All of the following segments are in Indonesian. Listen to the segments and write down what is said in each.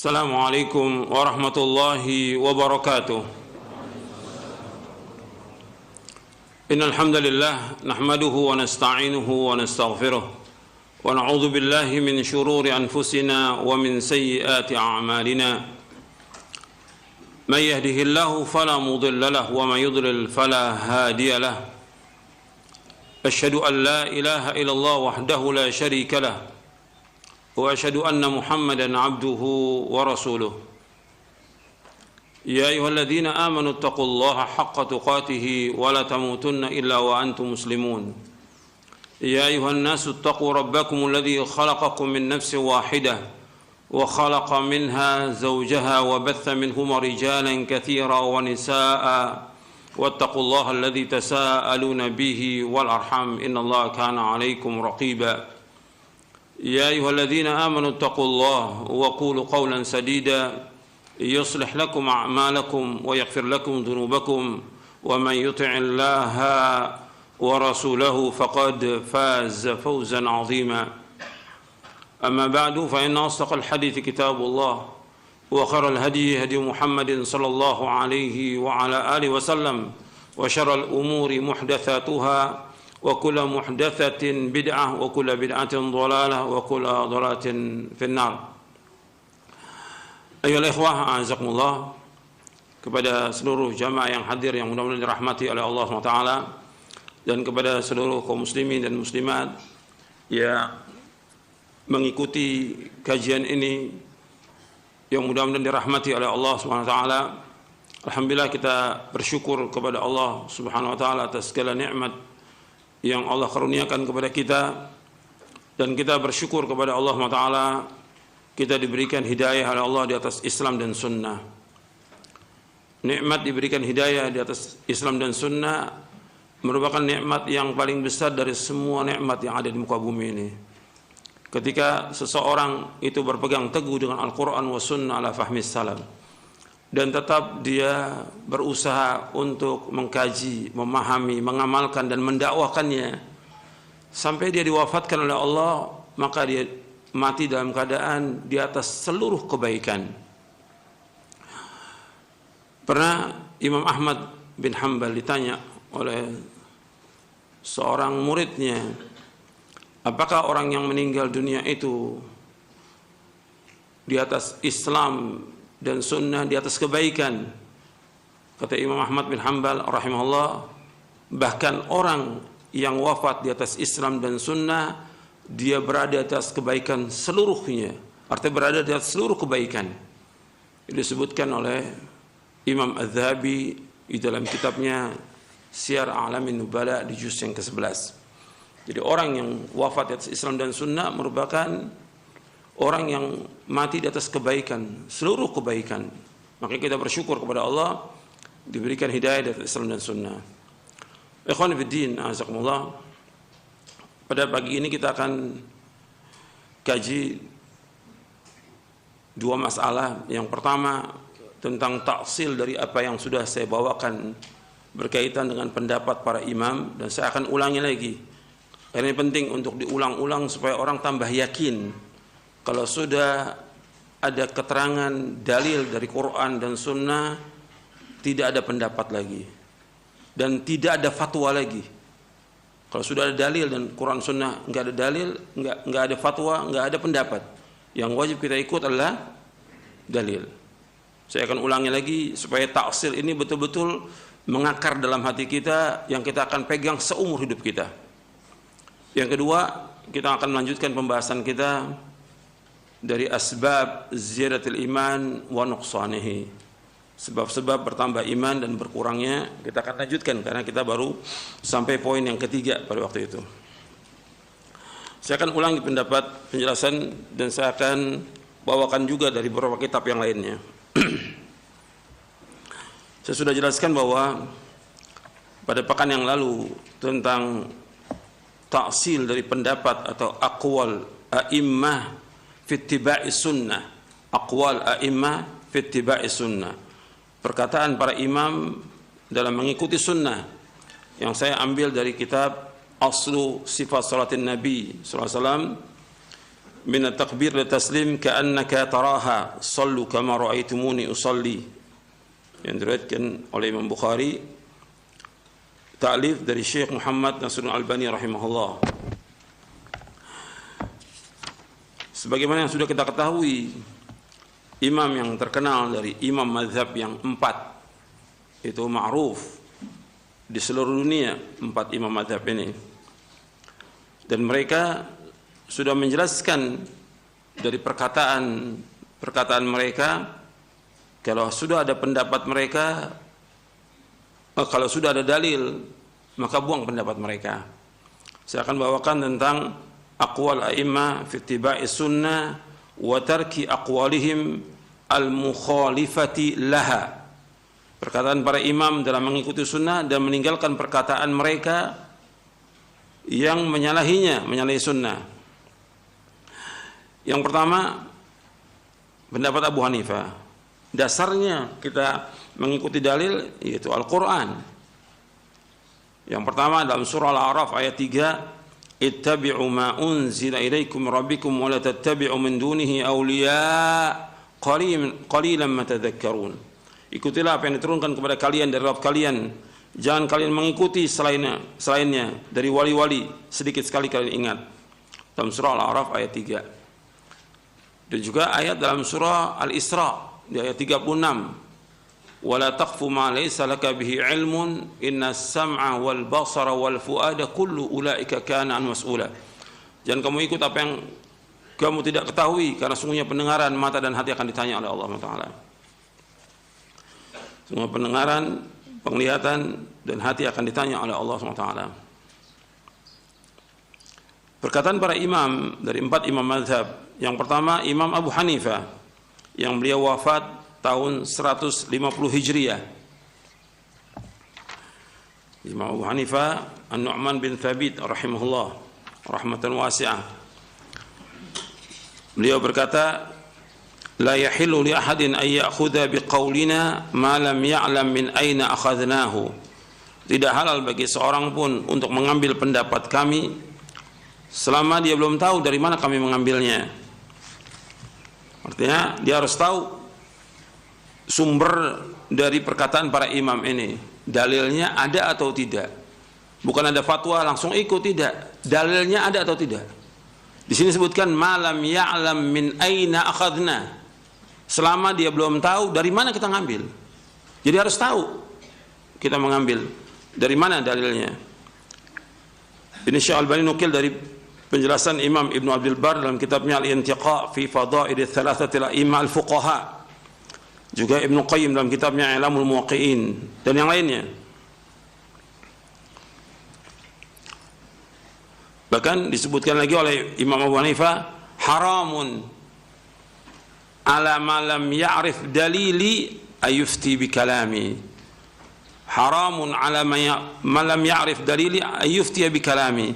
Assalamualaikum warahmatullahi wabarakatuh. Innal hamdalillah nahmaduhu wa nasta'inuhu wa nastaghfiruh wa na'udzu billahi min shururi anfusina wa min sayyiati a'malina. May yahdihillahu fala mudilla lahu wa may yudlil fala hadiya lahu. Asyhadu an la ilaha illallah wahdahu la syarika lahu wa asyhadu anna Muhammadan abduhu wa rasuluh. Ya ayyuhalladzina amanu taqullaha haqqa tuqatih wa la tamutunna illa wa antum muslimun. Ya ayyuhan nasu taqu rabbakumul ladzi khalaqakum min nafsin wahidah wa khalaqa minha zawjaha wa batha minhuma rijalan katsiran wa nisaa'a wattaqullaha alladzi tasaaluna bihi wal arham innallaha kana 'alaikum raqiba. يا أيها الذين آمنوا اتقوا الله وقولوا قولا سديدا يصلح لكم أعمالكم ويغفر لكم ذنوبكم ومن يطع الله ورسوله فقد فاز فوزا عظيما. أما بعد فإن أصدق الحديث كتاب الله وخير الهدي هدي محمد صلى الله عليه وعلى آله وسلم وشر الأمور محدثاتها وكل محدثة بدعة وكل بدعة ضلالة وكل ضلالة في النار. Ayolah ikhwah, a'azakumullah, kepada seluruh jamaah yang hadir yang mudah-mudahan dirahmati oleh Allah SWT, dan kepada seluruh kaum muslimin dan muslimat yang mengikuti kajian ini yang mudah-mudahan dirahmati oleh Allah SWT. Alhamdulillah, kita bersyukur kepada Allah SWT atas segala nikmat yang Allah karuniakan kepada kita, dan kita bersyukur kepada Allah SWT kita diberikan hidayah oleh Allah di atas Islam dan Sunnah. Nikmat diberikan hidayah di atas Islam dan Sunnah merupakan nikmat yang paling besar dari semua nikmat yang ada di muka bumi ini. Ketika seseorang itu berpegang teguh dengan Al-Quran wa Sunnah ala fahmi salam, dan tetap dia berusaha untuk mengkaji, memahami, mengamalkan dan mendakwakannya sampai dia diwafatkan oleh Allah, maka dia mati dalam keadaan di atas seluruh kebaikan. Pernah Imam Ahmad bin Hanbal ditanya oleh seorang muridnya, apakah orang yang meninggal dunia itu di atas Islam dan Sunnah, di atas kebaikan? Kata Imam Ahmad bin Hanbal rahimahullah, bahkan orang yang wafat di atas Islam dan Sunnah, dia berada di atas kebaikan seluruhnya, artinya berada di atas seluruh kebaikan. Ini disebutkan oleh Imam Az-Zahabi di dalam kitabnya Syiar A'lamin Nubala di juz yang ke-11. Jadi orang yang wafat di atas Islam dan Sunnah merupakan orang yang mati di atas kebaikan, seluruh kebaikan. Maka kita bersyukur kepada Allah diberikan hidayah di atas Islam dan Sunnah. Ikhwan fiddin, azakumullah, pada pagi ini kita akan kaji dua masalah. Yang pertama tentang taksil dari apa yang sudah saya bawakan berkaitan dengan pendapat para imam, dan saya akan ulangi lagi karena ini penting untuk diulang-ulang supaya orang tambah yakin kalau sudah ada keterangan dalil dari Quran dan Sunnah, tidak ada pendapat lagi dan tidak ada fatwa lagi. Kalau sudah ada dalil dan Quran Sunnah, nggak ada dalil, nggak ada fatwa, nggak ada pendapat. Yang wajib kita ikut adalah dalil. Saya akan ulangi lagi supaya taksil ini betul-betul mengakar dalam hati kita, yang kita akan pegang seumur hidup kita. Yang kedua, kita akan melanjutkan pembahasan kita dari asbab ziyadatul iman wa nuqsanihi, sebab-sebab bertambah iman dan berkurangnya. Kita akan lanjutkan karena kita baru sampai poin yang ketiga pada waktu itu. Saya akan ulangi pendapat penjelasan, dan saya akan bawakan juga dari beberapa kitab yang lainnya. Saya sudah jelaskan bahwa pada pekan yang lalu tentang taksil dari pendapat atau aqwal a'immah fi ittiba'i sunnah, aqwal a'immah fi ittiba'i sunnah, perkataan para imam dalam mengikuti sunnah, yang saya ambil dari kitab Aslu Sifat Salatin Nabi sallallahu alaihi wasallam min at-takbir ila taslim ka'annaka taraha sallu kama ra'aitumuni usalli, yang diriwayatkan oleh Imam Bukhari, ta'lif dari Syekh Muhammad Nasiruddin Albani rahimahullah. Sebagaimana yang sudah kita ketahui, imam yang terkenal dari imam mazhab yang 4 itu ma'ruf di seluruh dunia, 4 imam mazhab ini, dan mereka sudah menjelaskan dari perkataan mereka, kalau sudah ada pendapat mereka, kalau sudah ada dalil, maka buang pendapat mereka. Saya akan bawakan tentang aqwal a'immah fi ittiba'i sunnah wa tarki aqwalihim al-mukhalifati laha. Perkataan para imam dalam mengikuti sunnah dan meninggalkan perkataan mereka yang menyalahi sunnah. Yang pertama, pendapat Abu Hanifah. Dasarnya kita mengikuti dalil yaitu Al-Quran. Yang pertama dalam surah Al-A'raf ayat 3, ittabi'u ma unzila ilaikum rabbikum wa la tattabi'u min dunihi awliya qalilan ma tadhakkarun. Ikutilah apa yang diturunkan kepada kalian dari Rabb kalian, jangan kalian mengikuti selainnya dari wali-wali, sedikit sekali kalian ingat. Dalam surah Al-A'raf ayat 3. Dan juga ayat dalam surah Al-Isra di ayat 36, wala taqfu ma laysa laka bihi ilmun innas sam'a wal basara wal fuada kullu ulaika kana an mas'ula. Jangan kamu ikut apa yang kamu tidak ketahui, karena sungguhnya pendengaran, mata dan hati akan ditanya oleh Allah Taala. Semua pendengaran, penglihatan dan hati akan ditanya oleh Allah Taala. Perkataan para imam dari 4 imam mazhab. Yang pertama Imam Abu Hanifah yang beliau wafat tahun 150 Hijriah. Imam Abu Hanifah An-Nu'man bin Thabit rahimahullah rahmatan wasi'ah. Beliau berkata, la yahillu li ahadin ay ya'khudha biqaulina ma lam ya'lam min aina akhadnahu. Tidak halal bagi seorang pun untuk mengambil pendapat kami selama dia belum tahu dari mana kami mengambilnya. Artinya dia harus tahu sumber dari perkataan para imam ini, dalilnya ada atau tidak. Bukan ada fatwa langsung ikut, tidak. Dalilnya ada atau tidak. Di sini sebutkan malam ya'lam min aina akhadna. Selama dia belum tahu dari mana kita ngambil. Jadi harus tahu kita mengambil dari mana dalilnya. Ini Syekh Al-Albani nukil dari penjelasan Imam Ibn Abdul Bar dalam kitabnya Al-Intiqa fi Fadail Thalathatil A'imma Al-Fuqaha. Juga Ibn Qayyim dalam kitabnya I'lamul Muwaqqi'in dan yang lainnya. Bahkan disebutkan lagi oleh Imam Abu Hanifah, haramun ala ma lam ya'rif dalili ayufti bi kalami. Haramun ala ma lam ya'rif dalili ayufti bi kalami.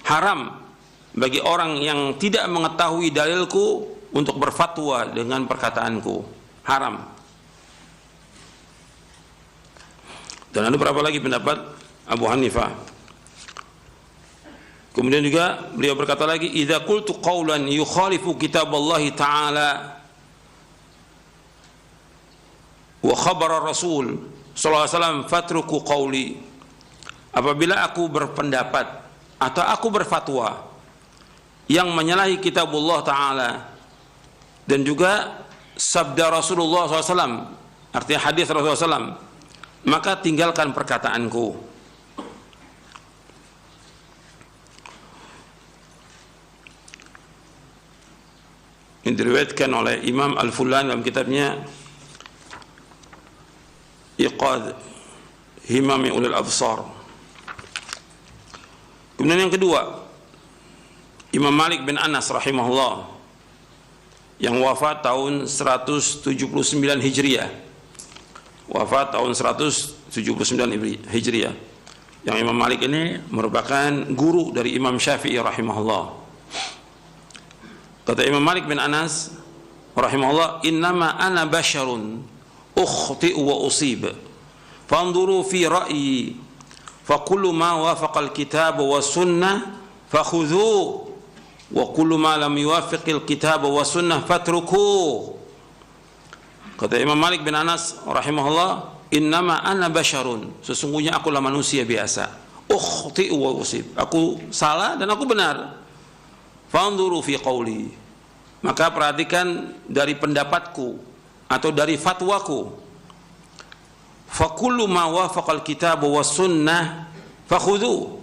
Haram bagi orang yang tidak mengetahui dalilku untuk berfatwa dengan perkataanku. Haram. Dan ada berapa lagi pendapat Abu Hanifah. Kemudian juga beliau berkata lagi, idza qultu qawlan yukhalifu kitab Allah Ta'ala wa khabar Rasul sallallahu alaihi wasallam fatruku qawli. Apabila aku berpendapat atau aku berfatwa yang menyalahi kitabullah Ta'ala dan juga sabda Rasulullah SAW, artinya hadis Rasulullah SAW, maka tinggalkan perkataanku. Ini diriwayatkan oleh Imam Al-Fulani dalam kitabnya Iqad Himami Ulil Absar. Kemudian yang kedua, Imam Malik bin Anas rahimahullah yang wafat tahun 179 Hijriah. Wafat tahun 179 Hijriah. Yang Imam Malik ini merupakan guru dari Imam Syafi'i rahimahullah. Kata Imam Malik bin Anas rahimahullah, innama ana basyarun ukhti'u wa usib. Fanzuru fi ra'yi fa kullu ma wafaqa al-kitab wa sunnah fakhudhu wa kullu ma lam yuwafiqil kitab wa sunnah fatruku. Kata Imam Malik bin Anas rahimahullah, innama ana basyarun, sesungguhnya akulah manusia biasa, ukhti'u wa usib, aku salah dan aku benar. Fanzuru fi qawli, maka perhatikan dari pendapatku atau dari fatwaku. Fakullu ma wafaqal kitab wa sunnah fakhudhu,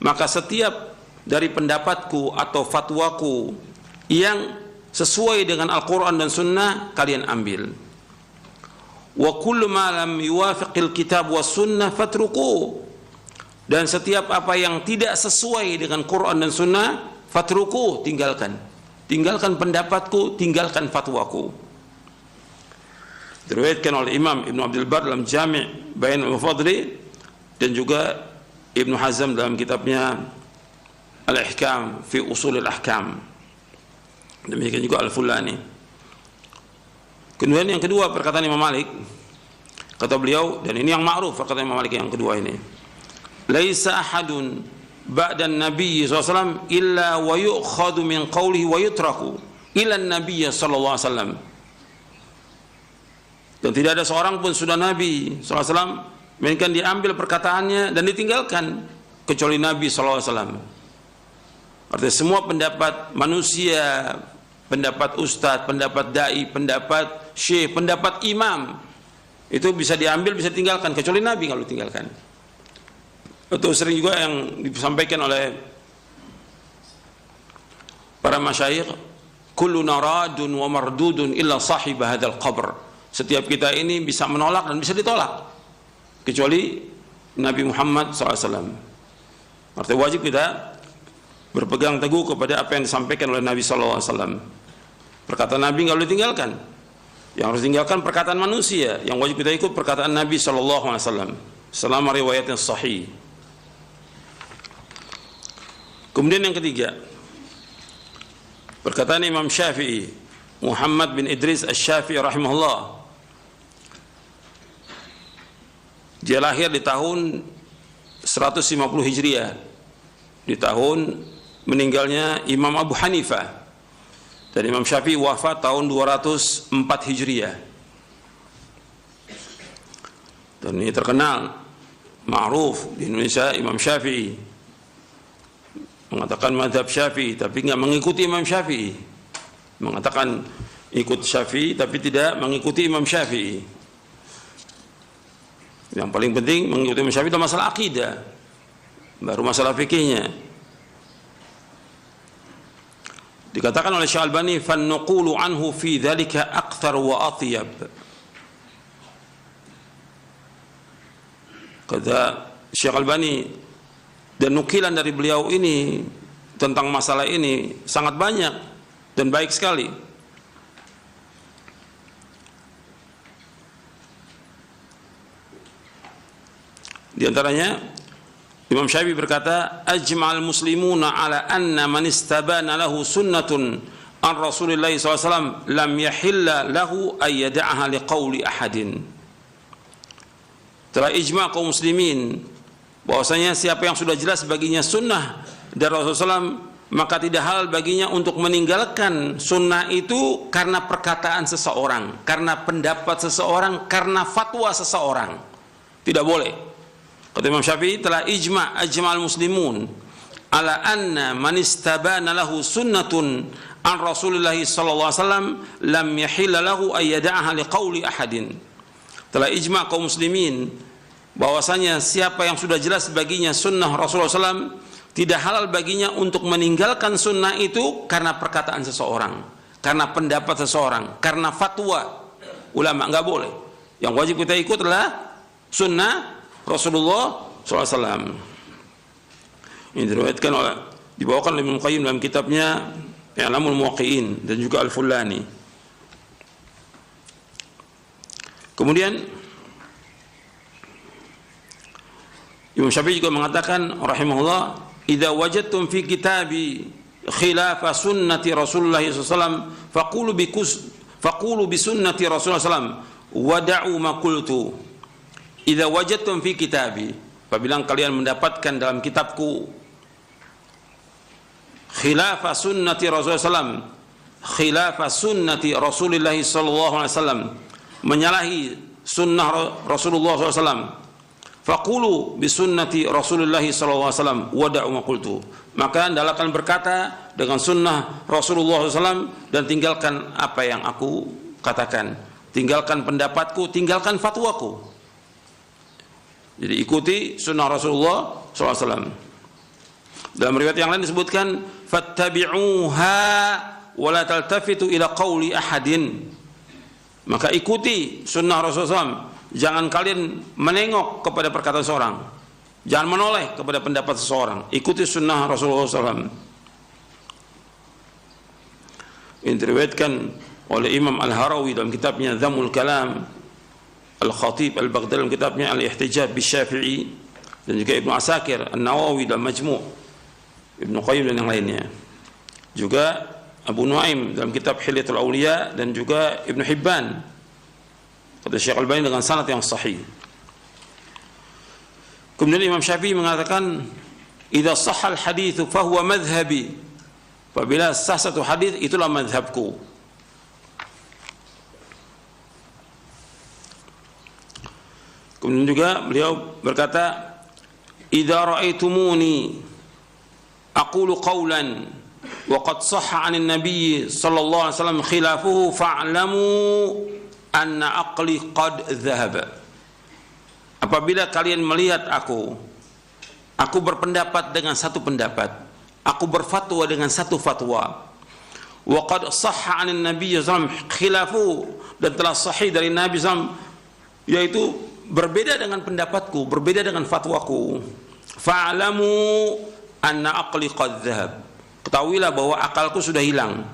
maka setiap dari pendapatku atau fatwaku yang sesuai dengan Al-Quran dan Sunnah kalian ambil. Wa kullu ma lam yuwafiqil kitab wa sunnah fatruku, dan setiap apa yang tidak sesuai dengan Quran dan Sunnah fatruku, tinggalkan. Tinggalkan pendapatku, tinggalkan fatwaku. Diriwayatkan oleh Imam Ibn Abdul Bar dalam Jami' Bayan al-Fadli, dan juga Ibn Hazm dalam kitabnya Al-Ihkam fi Usul al-Ahkam. Demikian juga Al-Fulani. Kemudian yang kedua perkataan Imam Malik, kata beliau, dan ini yang ma'ruf perkataan Imam Malik yang kedua ini, laisa ahadun ba'da Nabi SAW illa wa yu'khadu min qawlihi wa yutraku ila Nabi SAW. Dan tidak ada seorang pun sudah Nabi SAW melainkan diambil perkataannya dan ditinggalkan kecuali Nabi SAW. Artinya semua pendapat manusia, pendapat ustadz, pendapat dai, pendapat syekh, pendapat imam, itu bisa diambil, bisa ditinggalkan, kecuali Nabi kalau ditinggalkan. Itu sering juga yang disampaikan oleh para masyayikh, kulluna radun wa mardudun illa sahib hadzal qabr. Setiap kita ini bisa menolak dan bisa ditolak kecuali Nabi Muhammad SAW. Artinya wajib kita berpegang teguh kepada apa yang disampaikan oleh Nabi SAW. Perkataan Nabi nggak boleh tinggalkan. Yang harus tinggalkan perkataan manusia. Yang wajib kita ikut perkataan Nabi SAW selama riwayatnya sahih. Kemudian yang ketiga, perkataan Imam Syafi'i, Muhammad bin Idris Asy-Syafi'i rahimahullah. Dia lahir di tahun 150 Hijriah, di tahun meninggalnya Imam Abu Hanifah, dan Imam Syafi'i wafat tahun 204 Hijriah. Dan ini terkenal, ma'ruf di Indonesia, Imam Syafi'i mengatakan mazhab Syafi'i tapi enggak mengikuti Imam Syafi'i, mengatakan ikut Syafi'i tapi tidak mengikuti Imam Syafi'i. Yang paling penting mengikuti Imam Syafi'i dalam masalah akidah, baru masalah fikihnya. Dikatakan oleh Syekh Albani, "Fannuqulu anhu fi dzalika akthar wa atyab." Kata Syekh Albani, dan nukilan dari beliau ini tentang masalah ini sangat banyak dan baik sekali. Di antaranya Imam Syafi'i berkata, ajma'al muslimuna ala anna man istabana lahu sunnatun an Rasulillah SAW lam yahilla lahu ay yada'aha liqauli ahadin. Telah ijma' kaum muslimin bahwasanya siapa yang sudah jelas baginya sunnah dari Rasulullah SAW, maka tidak halal baginya untuk meninggalkan sunnah itu karena perkataan seseorang, karena pendapat seseorang, karena fatwa seseorang. Tidak boleh. Kata Imam Syafi'i, telah ajma'al muslimun ala anna man istabana lahu sunnatun an Rasulillah sallallahu alaihi wasallam lam yahilla lahu ay yada'aha liqauli ahadin. Telah ijma' kaum muslimin bahwasanya siapa yang sudah jelas baginya sunnah Rasulullah SAW, tidak halal baginya untuk meninggalkan sunnah itu karena perkataan seseorang, karena pendapat seseorang, karena fatwa ulama. Enggak boleh. Yang wajib kita ikut adalah sunnah Rasulullah SAW. Ini diriwayatkan oleh, dibawakan oleh Ibnu Qayyim dalam kitabnya I'lamul Muwaqqi'in dan juga Al-Fulani. Kemudian Imam Syafi'i juga mengatakan rahimahullah, idza wajadtum fi kitabi khilafa sunnati Rasulullah SAW faqulu bi sunnati Rasulullah SAW wada'u ma qultu. Idza wajadtum fi kitabi, apabila kalian mendapatkan dalam kitabku khilafa sunnati Rasulullah SAW, khilafa sunnati Rasulullah SAW, menyalahi sunnah Rasulullah SAW. Faqulu bi sunnati Rasulullah SAW wada'u ma qultu. Maka hendaklah kalian berkata dengan sunnah Rasulullah SAW dan tinggalkan apa yang aku katakan, tinggalkan pendapatku, tinggalkan fatwaku. Jadi ikuti sunnah Rasulullah SAW. Dalam riwayat yang lain disebutkan fattabi'uha wa la taltafitu ila qawli ahadin. Maka ikuti sunnah Rasulullah SAW. Jangan kalian menengok kepada perkataan seorang, jangan menoleh kepada pendapat seseorang. Ikuti sunnah Rasulullah SAW. Ini diriwayatkan oleh Imam Al-Harawi dalam kitabnya Dhammul Kalam, Al-Khatib Al-Baghdadi dalam kitabnya Al-Ihtijaj Bisyafi'i, dan juga Ibnu Asakir An-Nawawi dalam Majmu', Ibnu Qayyim dan yang lainnya. Juga Abu Nuaim dalam kitab Hilyatul Awliya, dan juga Ibnu Hibban kata Syekh Al-Albani dengan sanad yang sahih. Kemudian Imam Syafi'i mengatakan, "Idza shahhal hadits fa huwa madhhabi." Apabila sah satu hadis, itulah madhabku. Kemudian juga beliau berkata, "Idza ra'aitumuni aqulu qawlan wa qad sahha 'anil nabiy sallallahu alaihi wasallam khilafuhu fa'lamu anna aqli qad dhahaba." Apabila kalian melihat aku berpendapat dengan satu pendapat, aku berfatwa dengan satu fatwa, wa qad sahha 'anil nabiy sallallahu alaihi wasallam khilafu, dan telah sahih dari Nabi sallallahu, yaitu berbeda dengan pendapatku, berbeda dengan fatwaku, fa'lamu anna aqli qad dhahab, ketahuilah bahwa akalku sudah hilang.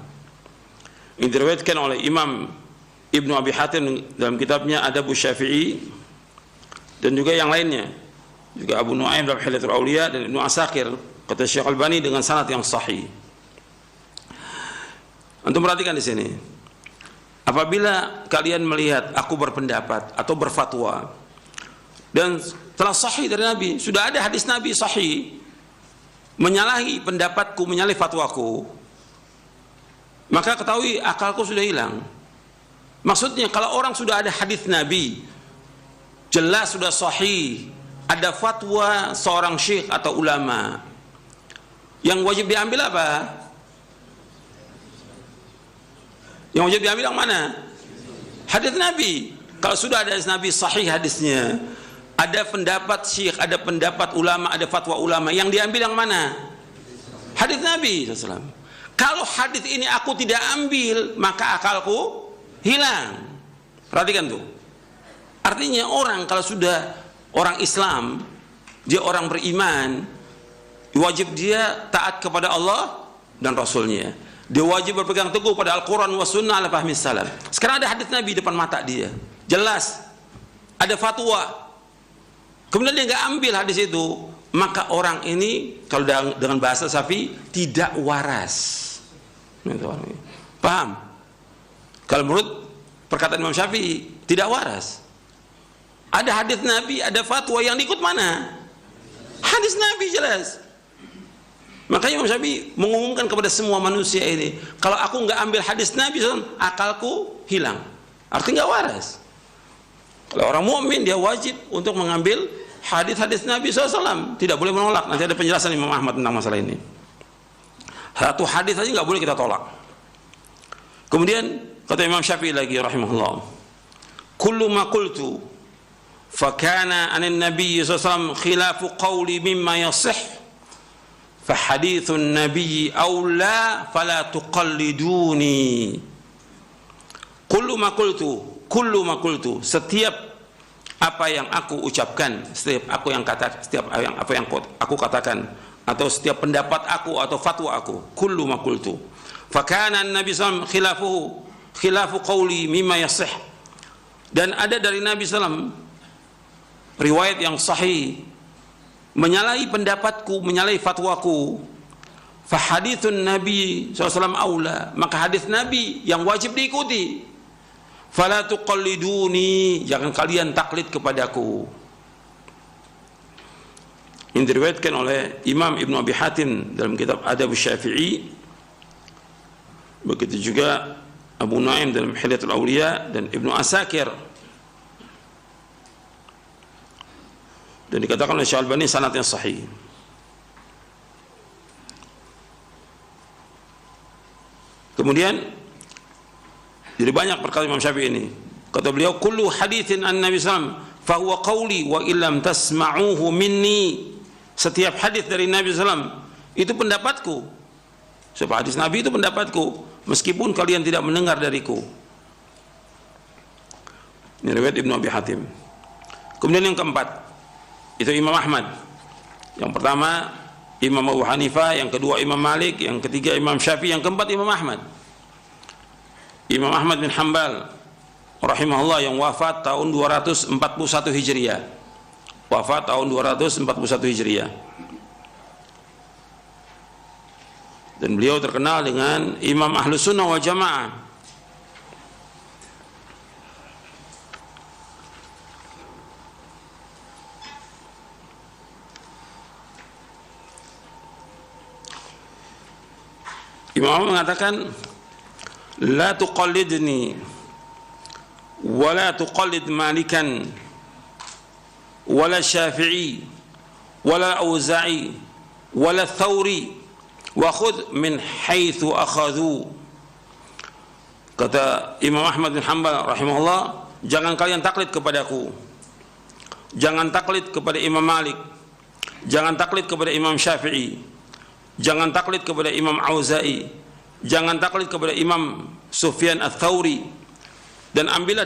Ini diriwayatkan oleh Imam Ibnu Abi Hatim dalam kitabnya Adabus Syafi'i, dan juga yang lainnya, juga Abu Nuaim dalam Hilyatul Awliya, dan Ibnu Asakir kata Syekh Al-Albani dengan sanad yang sahih. Antum perhatikan di sini, apabila kalian melihat aku berpendapat atau berfatwa dan telah sahih dari Nabi, sudah ada hadis Nabi sahih menyalahi pendapatku, menyalahi fatwaku, maka ketahui akalku sudah hilang. Maksudnya kalau orang sudah ada hadis Nabi jelas sudah sahih, ada fatwa seorang syekh atau ulama, yang wajib diambil apa? Yang wajib diambil yang mana? Hadis Nabi. Kalau sudah ada hadis Nabi sahih hadisnya, ada pendapat syekh, ada pendapat ulama, ada fatwa ulama, yang diambil yang mana? Hadis Nabi SAW. Kalau hadis ini aku tidak ambil, maka akalku hilang. Perhatikan tuh. Artinya orang kalau sudah orang Islam, dia orang beriman, wajib dia taat kepada Allah dan Rasulnya. Dia wajib berpegang teguh pada Al-Quran wa sunnah ala fahmi salaf. Sekarang ada hadis Nabi depan mata dia, jelas ada fatwa, kemudian dia nggak ambil hadis itu, maka orang ini kalau dengan bahasa Syafi'i tidak waras. Paham? Kalau menurut perkataan Imam Syafi'i tidak waras. Ada hadis Nabi, ada fatwa, yang diikut mana? Hadis Nabi jelas. Makanya Imam Syafi'i mengumumkan kepada semua manusia ini, kalau aku nggak ambil hadis Nabi, akalku hilang. Artinya nggak waras. Kalau orang mukmin dia wajib untuk mengambil hadis-hadis Nabi SAW, tidak boleh menolak. Nanti ada penjelasan Imam Ahmad tentang masalah ini. Satu hadis saja nggak boleh kita tolak. Kemudian kata Imam Syafi'i lagi rahimahullah, kullu ma qultu fa kana anin nabiy sallallahu alaihi wasallam khilafu qawli mimma yasih fa hadithun nabiy aula fala tuqalliduni. Kullu ma qultu, setiap apa yang aku ucapkan, setiap apa yang aku katakan, atau setiap pendapat aku atau fatwa aku, kullu ma qultu fa kana an-nabi sallallahu alaihi wasallam khilafu qawli mimma yasih, dan ada dari Nabi SAW riwayat yang sahih menyalahi pendapatku, menyalahi fatwaku, fa hadithun Nabi SAW aula, maka hadis Nabi yang wajib diikuti. Fala tuqalliduni, jangan kalian taklid kepadaku. Ini diriwayatkan oleh Imam Ibnu Abi Hatim dalam kitab Adab Syafi'i, begitu juga Abu Nuaim dalam Hilyatul Awliya dan Ibnu Asakir, dan dikatakan oleh Syekh Albani sanadnya sahih. Kemudian jadi banyak perkara Imam Syafi'i ini. Kata beliau, kullu haditsin an Nabi sallallahu alaihi wasallam fa huwa qawli wa illam tasma'uhu minni. Setiap hadis dari Nabi sallallahu itu pendapatku. Sebab hadis Nabi itu pendapatku, meskipun kalian tidak mendengar dariku. Ini riwayat Ibnu Abi Hatim. Kemudian yang keempat, itu Imam Ahmad. Yang pertama Imam Abu Hanifah, yang kedua Imam Malik, yang ketiga Imam Syafi'i, yang keempat Imam Ahmad. Imam Ahmad bin Hanbal rahimahullah yang wafat tahun 241 Hijriah. Wafat tahun 241 Hijriah. Dan beliau terkenal dengan Imam Ahlus Sunnah wal Jamaah. Imam Ahmad mengatakan, la tuqallidni wa la tuqallid Malikan wala Syafi'i wala Auza'i wala Thawri wa khudh min haitsu akhadhu. Kata Imam Ahmad bin Hanbal rahimahullah, jangan kalian taklid kepadaku, jangan taklid kepada Imam Malik, jangan taklid kepada Imam Syafi'i, jangan taklid kepada Imam Auza'i, jangan taklid kepada Imam Sufyan Ats-Tsauri, dan ambillah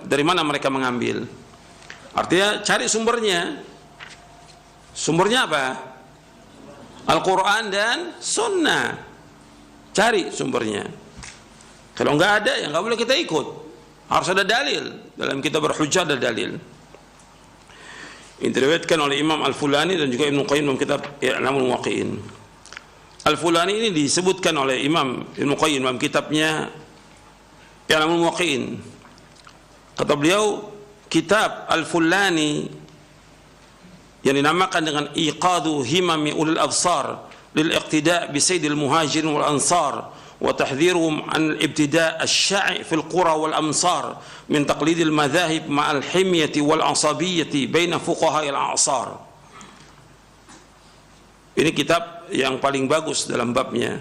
dari mana mereka mengambil. Artinya cari sumbernya. Sumbernya apa? Al-Quran dan Sunnah. Cari sumbernya. Kalau enggak ada, ya enggak boleh kita ikut. Harus ada dalil. Dalam kita berhujjah ada dalil. Ini diriwayatkan oleh Imam Al-Fulani dan juga Ibnu Qayyim dalam kitab I'lamul Muwaqqi'in. Al-Fulani ini disebutkan oleh Imam Ibnu Qayyim dalam kitabnya I'lamul Muwaqqi'in. Kata beliau, kitab Al-Fulani yang dinamakan dengan Iqadu Himami Ulil Absar lil Iqtida' bi Sayyidil Muhajirin wal Ansar wa tahdhiruhum an al-ibtida' asy-sya'i fil qura wal amsar min taqlidil madhahib ma'al himyati wal asabiyyati baina fuqaha'il a'sar. Ini kitab yang paling bagus dalam babnya.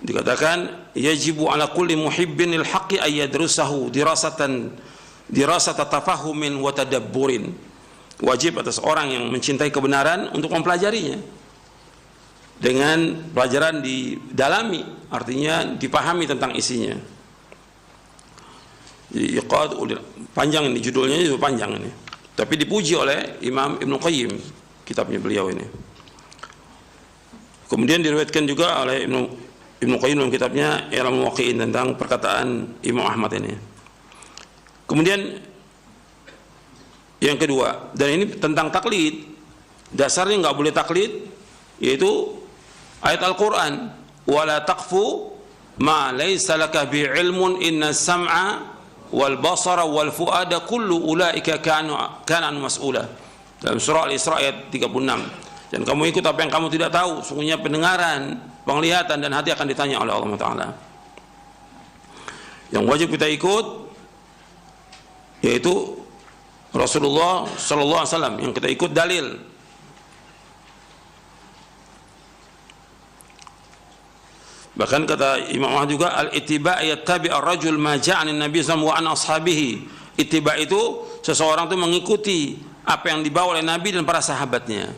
Dikatakan, yajibu ala kulli muhibbin lil haqqi ay yadrusahu dirasata tafahumin wa tadabburin. Wajib atas orang yang mencintai kebenaran untuk mempelajarinya dengan pelajaran didalami, artinya dipahami tentang isinya. Jadi panjang ini, judulnya itu panjang ini, tapi dipuji oleh Imam Ibnu Qayyim kitabnya beliau ini. Kemudian diriwayatkan juga oleh Ibnu Qayyim dalam kitabnya I'lamul Muwaqqi'in tentang perkataan Imam Ahmad ini. Kemudian yang kedua, dan ini tentang taklid, dasarnya nggak boleh taklid, yaitu ayat Al-Quran, wala taqfu ma laysa laka bi ilmun inna sam'a wal basara wal fuada kullu ulaika kana mas'ula. Dalam surah Al-Isra ayat 36. Dan kamu ikut apa yang kamu tidak tahu, sungguhnya pendengaran, penglihatan dan hati akan ditanya oleh Allah Ta'ala. Yang wajib kita ikut yaitu Rasulullah sallallahu alaihi wasallam, yang kita ikut dalil. Bahkan kata Imam Ahmad juga, al-ittiba' yattabi' ar-rajul ma ja'a an-nabi sallallahu wa an ashabihi. Ittiba' itu seseorang itu mengikuti apa yang dibawa oleh Nabi dan para sahabatnya.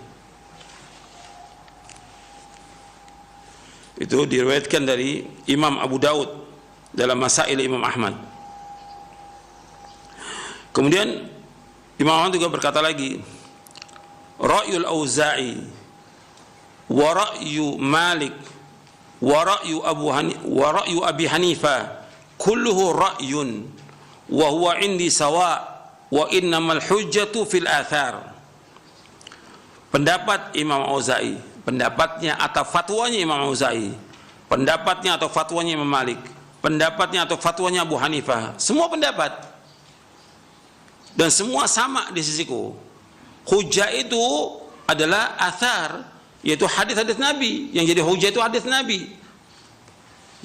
Itu diriwayatkan dari Imam Abu Daud dalam Masail Imam Ahmad. Kemudian Imam Ahmad juga berkata lagi, ra'yul Auza'i wa ra'yu Malik wa ra'yu Abi Hanifah kulluhu ra'yun wa huwa indi sawa wa innamal hujjatu fil athar. Pendapat Imam Auza'i, pendapatnya atau fatwanya Imam Auza'i, pendapatnya atau fatwanya Imam Malik, pendapatnya atau fatwanya Abu Hanifah, semua pendapat dan semua sama di sisiku. Hujjah itu adalah athar, yaitu hadis-hadis Nabi. Yang jadi hujjah itu hadis Nabi.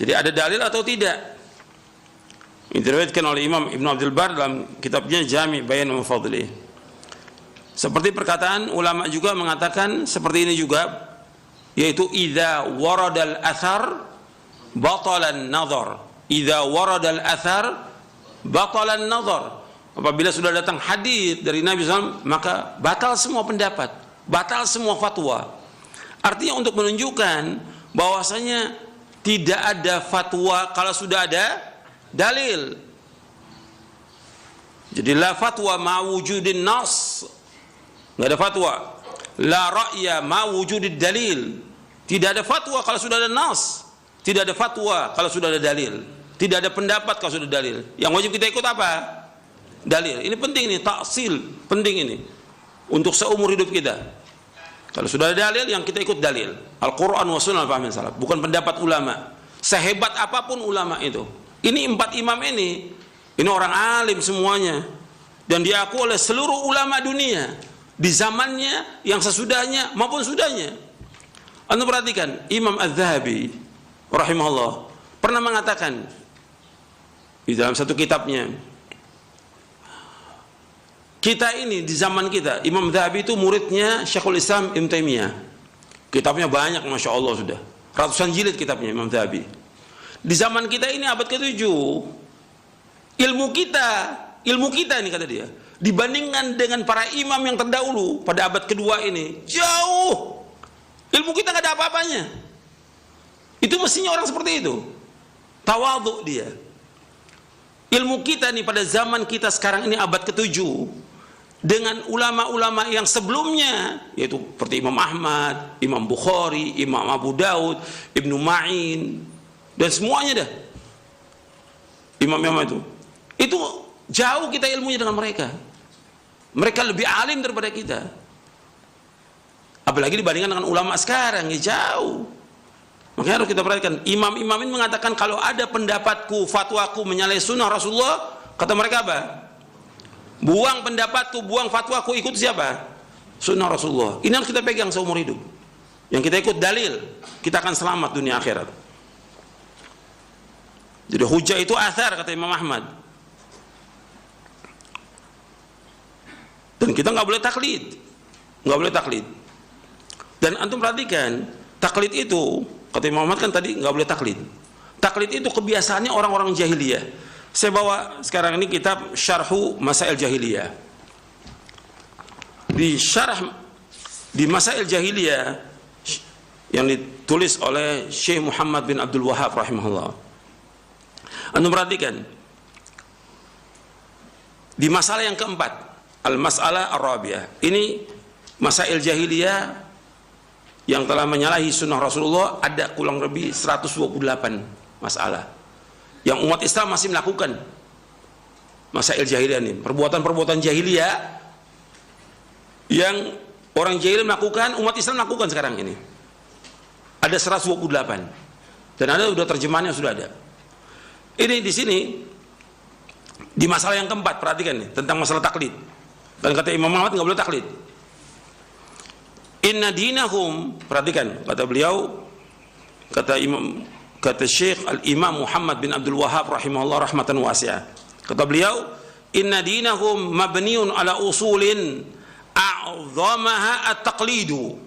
Jadi ada dalil atau tidak. Ini diriwayatkan oleh Imam Ibn Abdul Bar dalam kitabnya Jami' Bayan wa Fadlih. Seperti perkataan ulama juga mengatakan seperti ini juga, yaitu idza waradal athar batalan nazar. Idza waradal athar batalan nazar. Apabila sudah datang hadis dari Nabi SAW, maka batal semua pendapat, batal semua fatwa. Artinya untuk menunjukkan bahwasanya tidak ada fatwa kalau sudah ada dalil. Jadi la fatwa ma wujudin nas, nggak ada fatwa. La ra'ya ma wujudid dalil, tidak ada fatwa kalau sudah ada nas. Tidak ada fatwa kalau sudah ada dalil. Tidak ada pendapat kalau sudah ada dalil. Yang wajib kita ikut apa? Dalil. Ini penting, ini taksil penting ini untuk seumur hidup kita. Kalau sudah ada dalil, yang kita ikut dalil Al-Quran wa Sunnah al-Fahmin salaf, bukan pendapat ulama. Sehebat apapun ulama itu, ini 4 imam ini orang alim semuanya, dan diakui oleh seluruh ulama dunia di zamannya, yang sesudahnya maupun sudahnya. Anda perhatikan, Imam Az-Zahabi rahimahullah pernah mengatakan di dalam satu kitabnya, kita ini di zaman kita, Imam Zahabi itu muridnya Syekhul Islam Ibn Taimiyah. Kitabnya banyak, Masya Allah, sudah ratusan jilid kitabnya Imam Zahabi. Di zaman kita ini abad ke-7, ilmu kita ini, kata dia, dibandingkan dengan para imam yang terdahulu pada abad kedua ini, jauh. Ilmu kita nggak ada apa-apanya. Itu mestinya orang seperti itu, tawadhu dia. Ilmu kita nih pada zaman kita sekarang ini abad ke-7 dengan ulama-ulama yang sebelumnya, yaitu seperti Imam Ahmad, Imam Bukhari, Imam Abu Daud, Ibnu Ma'in, dan semuanya dah imam-imam itu jauh kita ilmunya dengan mereka. Mereka lebih alim daripada kita, apalagi dibandingkan dengan ulama sekarang, ya jauh. Makanya harus kita perhatikan, imam-imam ini mengatakan kalau ada pendapatku, fatwaku menyalahi sunnah Rasulullah, kata mereka apa? Buang pendapatku, buang fatwaku, ikut siapa? Sunnah Rasulullah. Ini harus kita pegang seumur hidup. Yang kita ikut dalil, kita akan selamat dunia akhirat. Jadi hujjah itu athar, kata Imam Ahmad. Dan kita nggak boleh taklid, nggak boleh taklid. Dan antum perhatikan, taklid itu, kata Imam Ahmad kan tadi nggak boleh taklid. Taklid itu kebiasaannya orang-orang jahiliyah. Saya bawa sekarang ini kitab Syarhu Masail Jahiliyah. Di syarah di Masail Jahiliyah yang ditulis oleh Syekh Muhammad bin Abdul Wahhab rahimahullah. Anda perhatikan di masalah yang keempat, al-mas'alah ar-rabi'ah. Ini Masail Jahiliyah yang telah menyalahi sunnah Rasulullah, ada kurang lebih 128 masalah yang umat Islam masih melakukan. Masail jahiliyah ini, perbuatan-perbuatan jahiliyah yang orang jahil melakukan, umat Islam melakukan sekarang ini. Ada 128 dan ada sudah terjemahannya, sudah ada. Ini di sini di masalah yang keempat, perhatikan nih, tentang masalah taklid. Dan kata Imam Ahmad nggak boleh taklid. Inna dinahum, perhatikan kata beliau, kata Syekh Al-Imam Muhammad bin Abdul Wahhab rahimahullah rahmatan wasi'ah. Kata beliau, inna dinahum mabniun ala usulin a'zamaha at-taqlidu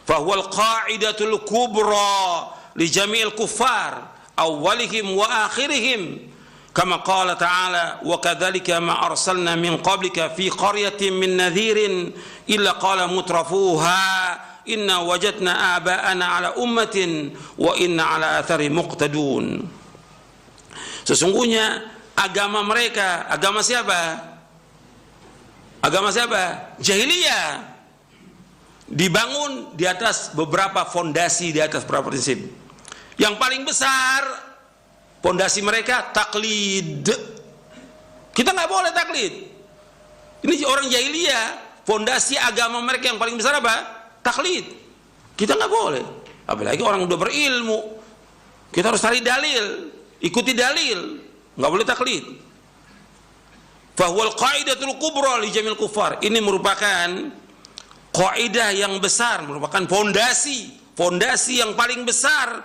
fahuwa al-qa'idatul kubra li jami'il kuffar awwalihim wa akhirihim kama qala ta'ala wa kadzalika ma arsalna min qablika fi qaryatin min nadhirin illa qala mutrafuha inna wajadna aba'ana ala ummatin wa inna ala athari muqtadun. Sesungguhnya agama mereka, agama siapa? Agama siapa? Jahiliyah. Dibangun di atas beberapa fondasi, di atas beberapa prinsip. Yang paling besar fondasi mereka taklid. Kita nggak boleh taklid. Ini orang jahiliyah, fondasi agama mereka yang paling besar apa? Taklid. Kita nggak boleh, apalagi orang udah berilmu. Kita harus cari dalil, ikuti dalil, nggak boleh taklid. Fahuwal qaidatul kubra li jamil kufar. Ini merupakan kaidah yang besar, merupakan fondasi yang paling besar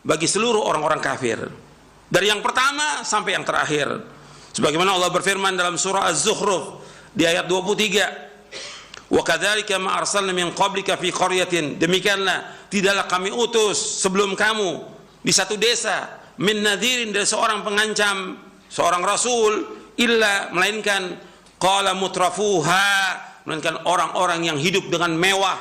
bagi seluruh orang-orang kafir. Dari yang pertama sampai yang terakhir. Sebagaimana Allah berfirman dalam surah Az-Zukhruf di ayat 23. Wa kadzalika ma arsalna min qablika fi qaryatin. Demikianlah tidaklah kami utus sebelum kamu di satu desa min nadhirin, dari seorang pengancam, seorang rasul, illa melainkan qala mutrafuha, melainkan orang-orang yang hidup dengan mewah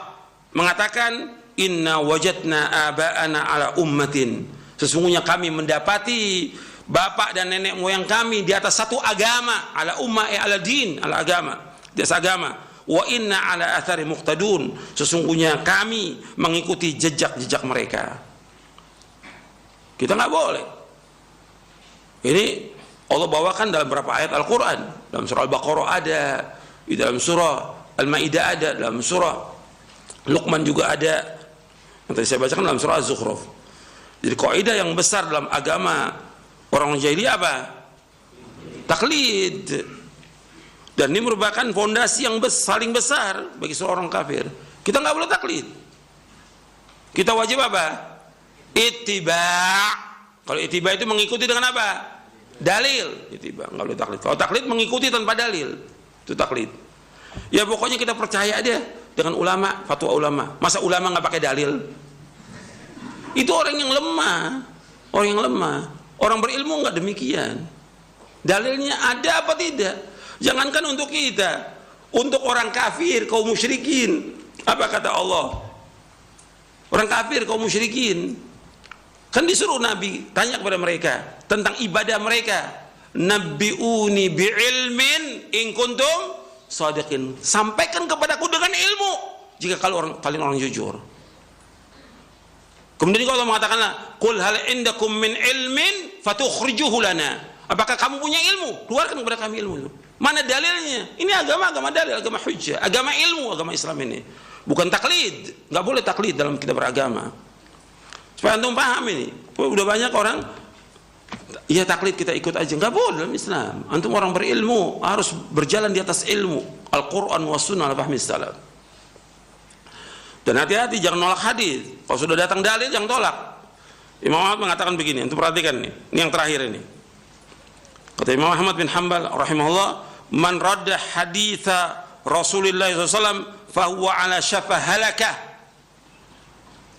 mengatakan inna wajadna aba'ana ala ummatin. Sesungguhnya kami mendapati bapak dan nenek moyang kami di atas satu agama, ala ummah ala din, ala agama, di atas agama. Wa inna ala athari muqtadun. Sesungguhnya kami mengikuti jejak-jejak mereka. Kita nggak boleh. Ini Allah bawakan dalam beberapa ayat Al-Quran. Dalam surah Al-Baqarah ada, di dalam surah Al-Ma'idah ada, dalam surah Luqman juga ada. Yang tadi saya bacakan dalam surah Az-Zukhruf. Jadi kaidah yang besar dalam agama orang jahiliyah apa? Taklid. Dan ini merupakan fondasi yang paling besar bagi seorang kafir. Kita nggak boleh taklid. Kita wajib apa? Ittiba'. Kalau ittiba' itu mengikuti dengan apa? Dalil. Ittiba', nggak boleh taklid. Kalau taklid mengikuti tanpa dalil, itu taklid. Ya pokoknya kita percaya aja dengan ulama, fatwa ulama. Masa ulama nggak pakai dalil? Itu orang yang lemah. Orang yang lemah. Orang berilmu nggak demikian. Dalilnya ada apa tidak? Jangankan untuk kita, untuk orang kafir, kaum musyrikin. Apa kata Allah? Orang kafir, kaum musyrikin, kan disuruh Nabi tanya kepada mereka tentang ibadah mereka. Nabbi'uni bi'ilmin in kuntum shadiqin. Sampaikan kepadaku dengan ilmu jika kalian orang jujur. Kemudian Allah mengatakanlah, qul hal indakum min ilmin fatukhrijuhu lana. Apakah kamu punya ilmu? Keluarkan kepada kami ilmu itu. Mana dalilnya? Ini agama dalil, agama hujjah, agama ilmu, agama Islam ini. Bukan taklid. Nggak boleh taklid dalam kita beragama. Supaya antum paham ini. Udah banyak orang, ya taklid kita ikut aja. Nggak boleh dalam Islam. Antum orang berilmu harus berjalan di atas ilmu Al-Quran wa sunnah al-fahmi salaf. Dan hati-hati jangan nolak hadis. Kalau sudah datang dalil jangan tolak. Imam Ahmad mengatakan begini, antum perhatikan nih. Ini yang terakhir ini. Kata Imam Ahmad bin Hanbal rahimahullah, man radda haditha Rasulullah SAW fahuwa ala syafa halakah.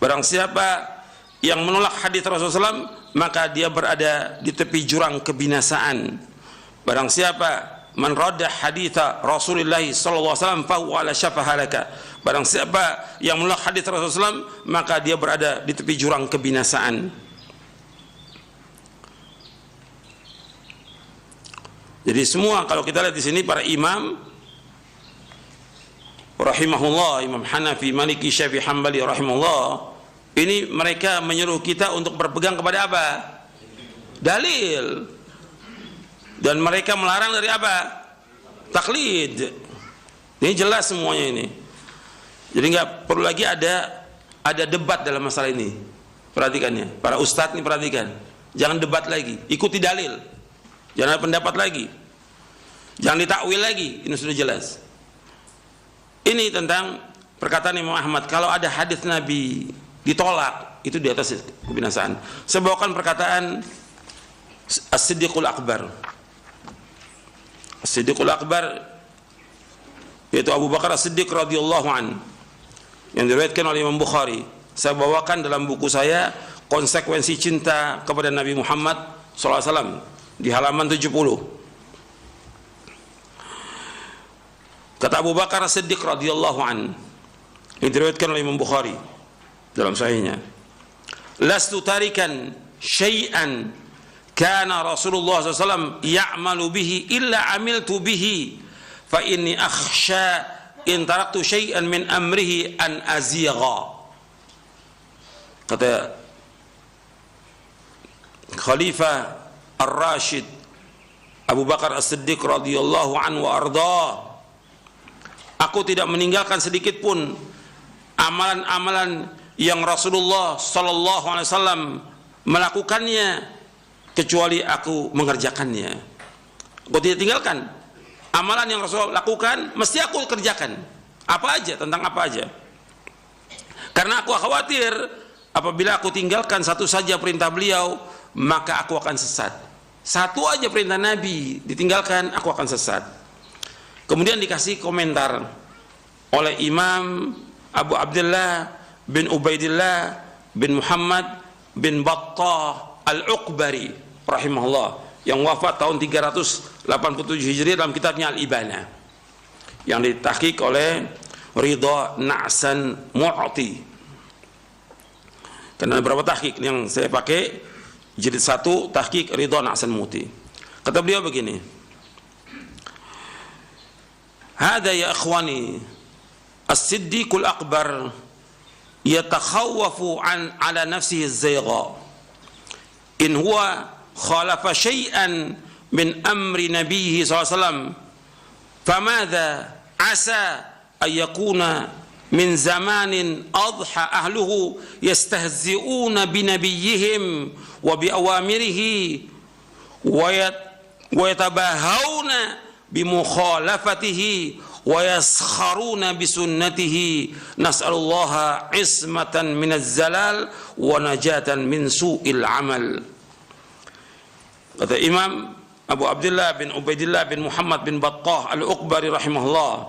Barang siapa yang menolak hadis Rasulullah SAW, maka dia berada di tepi jurang kebinasaan. Barang siapa man radda haditha Rasulullah SAW fahuwa ala syafa halakah. Barang siapa yang menolak hadis Rasulullah SAW, maka dia berada di tepi jurang kebinasaan. Jadi semua kalau kita lihat di sini para imam rahimahullah, Imam Hanafi, Maliki, Syafi'i, Hambali rahimahullah, ini mereka menyuruh kita untuk berpegang kepada apa? Dalil. Dan mereka melarang dari apa? Taklid. Ini jelas semuanya ini. Jadi nggak perlu lagi ada debat dalam masalah ini. Perhatikannya, para ustadz ini perhatikan. Jangan debat lagi, ikuti dalil. Jangan ada pendapat lagi. Jangan ditakwil lagi. Ini sudah jelas. Ini tentang perkataan Imam Ahmad. Kalau ada hadis Nabi ditolak, itu di atas kebinasaan. Saya bawakan perkataan As-Siddiqul Akbar. As-Siddiqul Akbar yaitu Abu Bakar As-Siddiq radhiyallahu an, yang diriwayatkan oleh Imam Bukhari. Saya bawakan dalam buku saya Konsekuensi Cinta kepada Nabi Muhammad SAW di halaman 70. Kata Abu Bakar As-Siddiq radhiyallahu an, yang diriwayatkan oleh Imam Bukhari dalam sahihnya, lastu tarikan syai'an kana Rasulullah SAW ya'malu bihi illa amiltu bihi fa inni akhsha in taraktu syai'an min amrihi an azigha. Kata Khalifah Ar-Rashid Abu Bakar As-Siddiq radhiyallahu anhu wa arda, aku tidak meninggalkan sedikit pun amalan-amalan yang Rasulullah sallallahu alaihi wasallam melakukannya kecuali aku mengerjakannya. Aku tidak tinggalkan amalan yang Rasulullah lakukan mesti aku kerjakan. Apa aja, tentang apa aja. Karena aku khawatir apabila aku tinggalkan satu saja perintah beliau, maka aku akan sesat. Satu aja perintah Nabi ditinggalkan, aku akan sesat. Kemudian dikasih komentar oleh Imam Abu Abdullah bin Ubaidillah bin Muhammad bin Battah Al-Uqbari rahimahullah, yang wafat tahun 387 Hijriah dalam kitabnya Al-Ibana, yang ditahqiq oleh Ridha Na'san Mu'ti. Karena ada beberapa tahqiq yang saya pakai, jilid 1 tahqiq Ridha Na'san Mu'ti. Kata beliau begini, "Hada ya ikhwani, as-siddiqul akbar yatakhawafu ala nafsihi az-zaygha in huwa khalafa syai'an min amri nabiyhi sallallahu alaihi wasallam famadha asa ayyakuna min zamanin adha ahluhu yastahzi'una binabiyyihim wa biawamirihi wa yatabahawna bimukhalafatihi wa yaskharuna bisunnatihi nas'alullaha ismatan minaz zalal wa najatan min su'il amal." Kata Imam Abu Abdullah bin Ubaidillah bin Muhammad bin Battah Al-Uqbari rahimahullah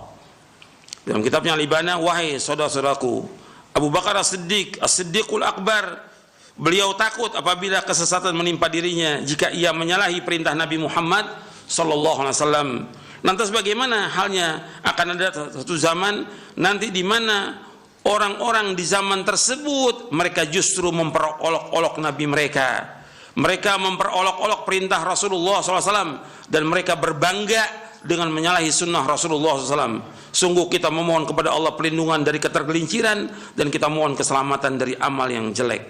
dalam kitabnya Al-Ibana, "Wahai saudara-saudaraku, Abu Bakar As-Siddiq, As-Siddiqul Akbar, beliau takut apabila kesesatan menimpa dirinya jika ia menyalahi perintah Nabi Muhammad sallallahu alaihi wasallam. Lantas bagaimana halnya akan ada satu zaman nanti di mana orang-orang di zaman tersebut mereka justru memperolok-olok Nabi mereka. Mereka memperolok-olok perintah Rasulullah SAW dan mereka berbangga dengan menyalahi sunnah Rasulullah SAW. Sungguh kita memohon kepada Allah perlindungan dari ketergelinciran dan kita mohon keselamatan dari amal yang jelek."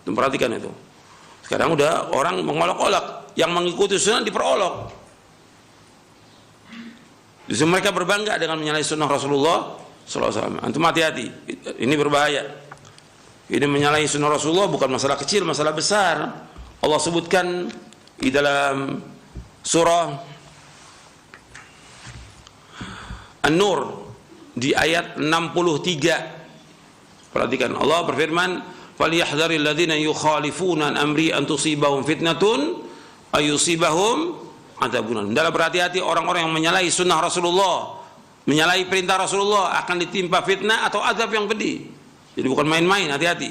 Perhatikan itu. Sekarang udah orang mengolok-olok, yang mengikuti sunnah diperolok. Justru mereka berbangga dengan menyalahi sunnah Rasulullah SAW. Antum hati-hati, ini berbahaya. Ini menyalahi sunnah Rasulullah bukan masalah kecil, masalah besar. Allah sebutkan di dalam surah An-Nur di ayat 63. Perhatikan, Allah berfirman, "Falyahdharil ladzina yukhalifuna an amri an tusibahum fitnatun ayusibahum adzabun." Dalam berhati-hati orang-orang yang menyalahi sunnah Rasulullah, menyalahi perintah Rasulullah akan ditimpa fitnah atau azab yang pedih. Jadi bukan main-main, hati-hati.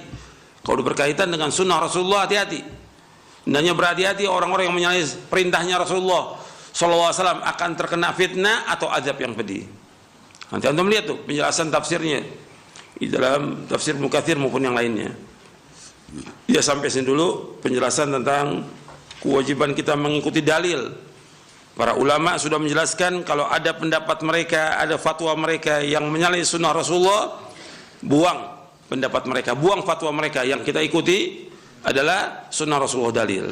Kalau berkaitan dengan sunnah Rasulullah, hati-hati. Hendaknya berhati-hati orang-orang yang menyalahi perintahnya Rasulullah sallallahu alaihi wasallam akan terkena fitnah atau azab yang pedih. Nanti antum lihat tuh penjelasan tafsirnya di dalam tafsir Ibnu Katsir maupun yang lainnya. Ya, sampai sini dulu penjelasan tentang kewajiban kita mengikuti dalil. Para ulama sudah menjelaskan kalau ada pendapat mereka, ada fatwa mereka yang menyalahi sunnah Rasulullah, buang pendapat mereka, buang fatwa mereka. Yang kita ikuti adalah sunnah Rasulullah, dalil.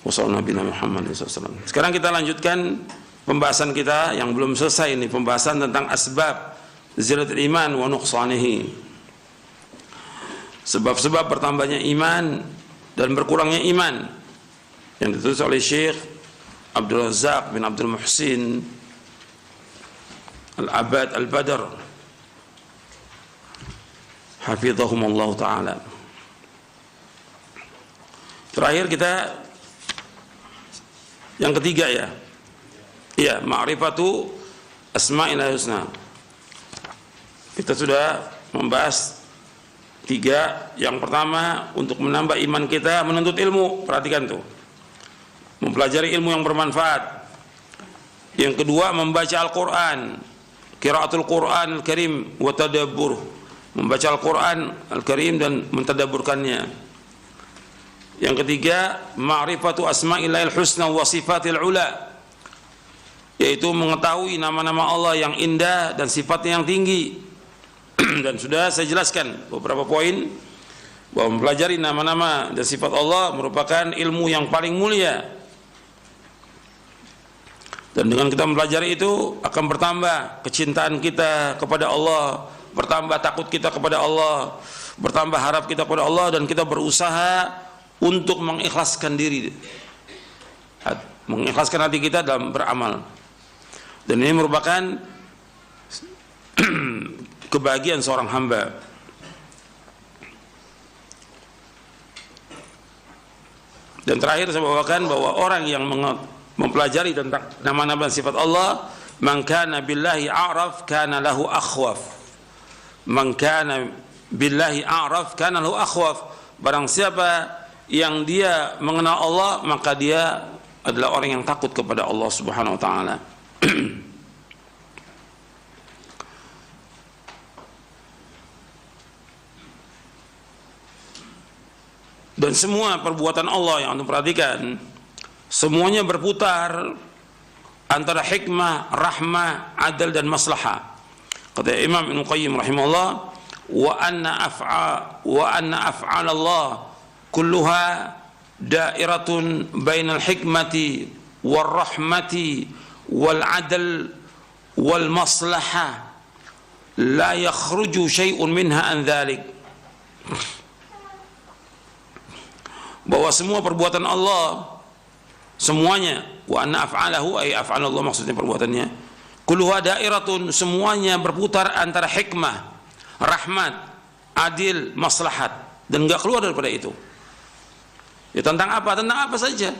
Wassalamualaikum. Sekarang kita lanjutkan pembahasan kita yang belum selesai ini, pembahasan tentang asbab ziyadatul iman wa nuqsanihi. Sebab-sebab bertambahnya iman dan berkurangnya iman, yang ditulis oleh Syekh Abdul Razak bin Abdul Muhsin Al-Abad Al-Badr hafizahumullah ta'ala. Terakhir kita yang ketiga ya. Iya, ma'rifatu asma'il husna. Kita sudah membahas tiga. Yang pertama, untuk menambah iman kita menuntut ilmu. Perhatikan tuh, mempelajari ilmu yang bermanfaat. Yang kedua, membaca Al-Quran, qiraatul Quran Al-Karim wa tadabbur, membaca Al-Quran Al-Karim dan mentadabburkannya. Yang ketiga, ma'rifatu asma'illahil husna wa sifatil ula, yaitu mengetahui nama-nama Allah yang indah dan sifatnya yang tinggi. Dan sudah saya jelaskan beberapa poin bahwa mempelajari nama-nama dan sifat Allah merupakan ilmu yang paling mulia. Dan dengan kita mempelajari itu akan bertambah kecintaan kita kepada Allah, bertambah takut kita kepada Allah, bertambah harap kita kepada Allah, dan kita berusaha untuk mengikhlaskan diri mengikhlaskan hati kita dalam beramal. Dan ini merupakan kebahagiaan seorang hamba. Dan terakhir saya bawakan bahwa orang yang mempelajari tentang nama-nama sifat Allah, man kana billahi a'raf kana lahu akhwaf. Man kana billahi a'raf kana lahu akhwaf. Barang siapa yang dia mengenal Allah, maka dia adalah orang yang takut kepada Allah Subhanahu wa taala. Dan semua perbuatan Allah yang Anda perhatikan, semuanya berputar antara hikmah, rahmah, adil dan maslahah. Kata Imam Ibnu Qayyim rahimahullah, wa anna af'al Allah kulluha da'iratun bainal hikmati wal rahmati wal adl wal maslahah la yakhruju syai'un minha an dhalik. Bahwa semua perbuatan Allah, semuanya, wa anna af'alahu ay af'al Allah, maksudnya perbuatannya, kulluha dairatun, semuanya berputar antara hikmah, rahmat, adil, maslahat, dan enggak keluar daripada itu. Ya tentang apa? Tentang apa saja.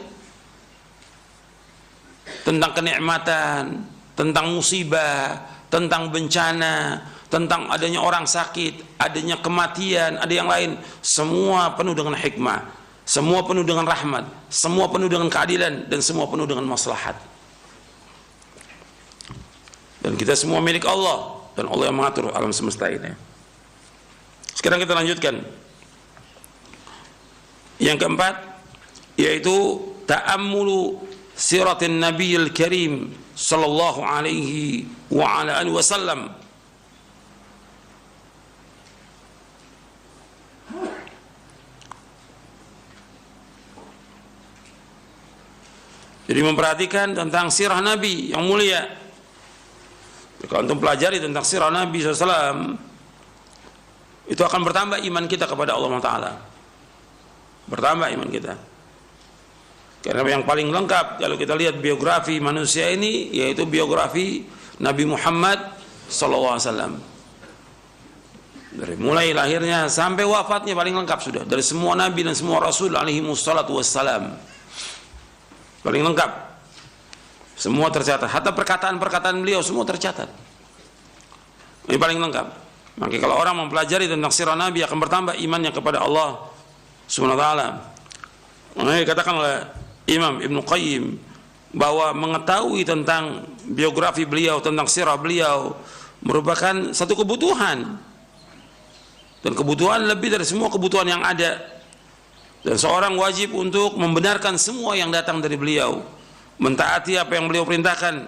Tentang kenikmatan, tentang musibah, tentang bencana, tentang adanya orang sakit, adanya kematian, ada yang lain, semua penuh dengan hikmah. Semua penuh dengan rahmat, semua penuh dengan keadilan, dan semua penuh dengan maslahat. Dan kita semua milik Allah, dan Allah yang mengatur alam semesta ini. Sekarang kita lanjutkan. Yang keempat, yaitu ta'ammulu siratin Nabiyil Karim sallallahu alaihi wa ala alihi wasallam. Jadi memperhatikan tentang sirah Nabi yang mulia. Kalau antum pelajari tentang sirah Nabi SAW, itu akan bertambah iman kita kepada Allah Taala. Bertambah iman kita. Karena yang paling lengkap kalau kita lihat biografi manusia ini, yaitu biografi Nabi Muhammad SAW. Dari mulai lahirnya sampai wafatnya paling lengkap sudah. Dari semua Nabi dan semua Rasul alaihi wassalatu wassalam. Paling lengkap. Semua tercatat. Hatta perkataan-perkataan beliau semua tercatat. Ini paling lengkap. Maka kalau orang mempelajari tentang sirah Nabi, akan bertambah imannya kepada Allah Subhanahu wa taala. Makanya dikatakan oleh Imam Ibnu Qayyim bahwa mengetahui tentang biografi beliau, tentang sirah beliau, merupakan satu kebutuhan. Dan kebutuhan lebih dari semua kebutuhan yang ada. Dan seorang wajib untuk membenarkan semua yang datang dari beliau, mentaati apa yang beliau perintahkan,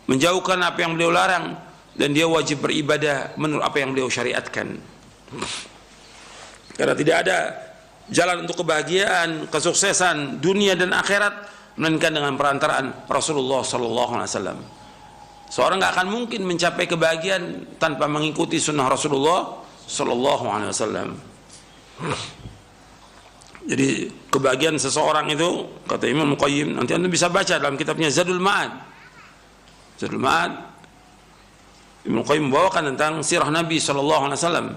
menjauhkan apa yang beliau larang, dan dia wajib beribadah menurut apa yang beliau syariatkan. Karena tidak ada jalan untuk kebahagiaan, kesuksesan dunia dan akhirat melainkan dengan perantaraan Rasulullah SAW. Seorang nggak akan mungkin mencapai kebahagiaan tanpa mengikuti sunnah Rasulullah SAW. Jadi kebahagiaan seseorang itu, kata Imam Qayyim, nanti anda bisa baca dalam kitabnya Zadul Ma'ad. Zadul Ma'ad, Imam Qayyim membawakan tentang sirah Nabi SAW.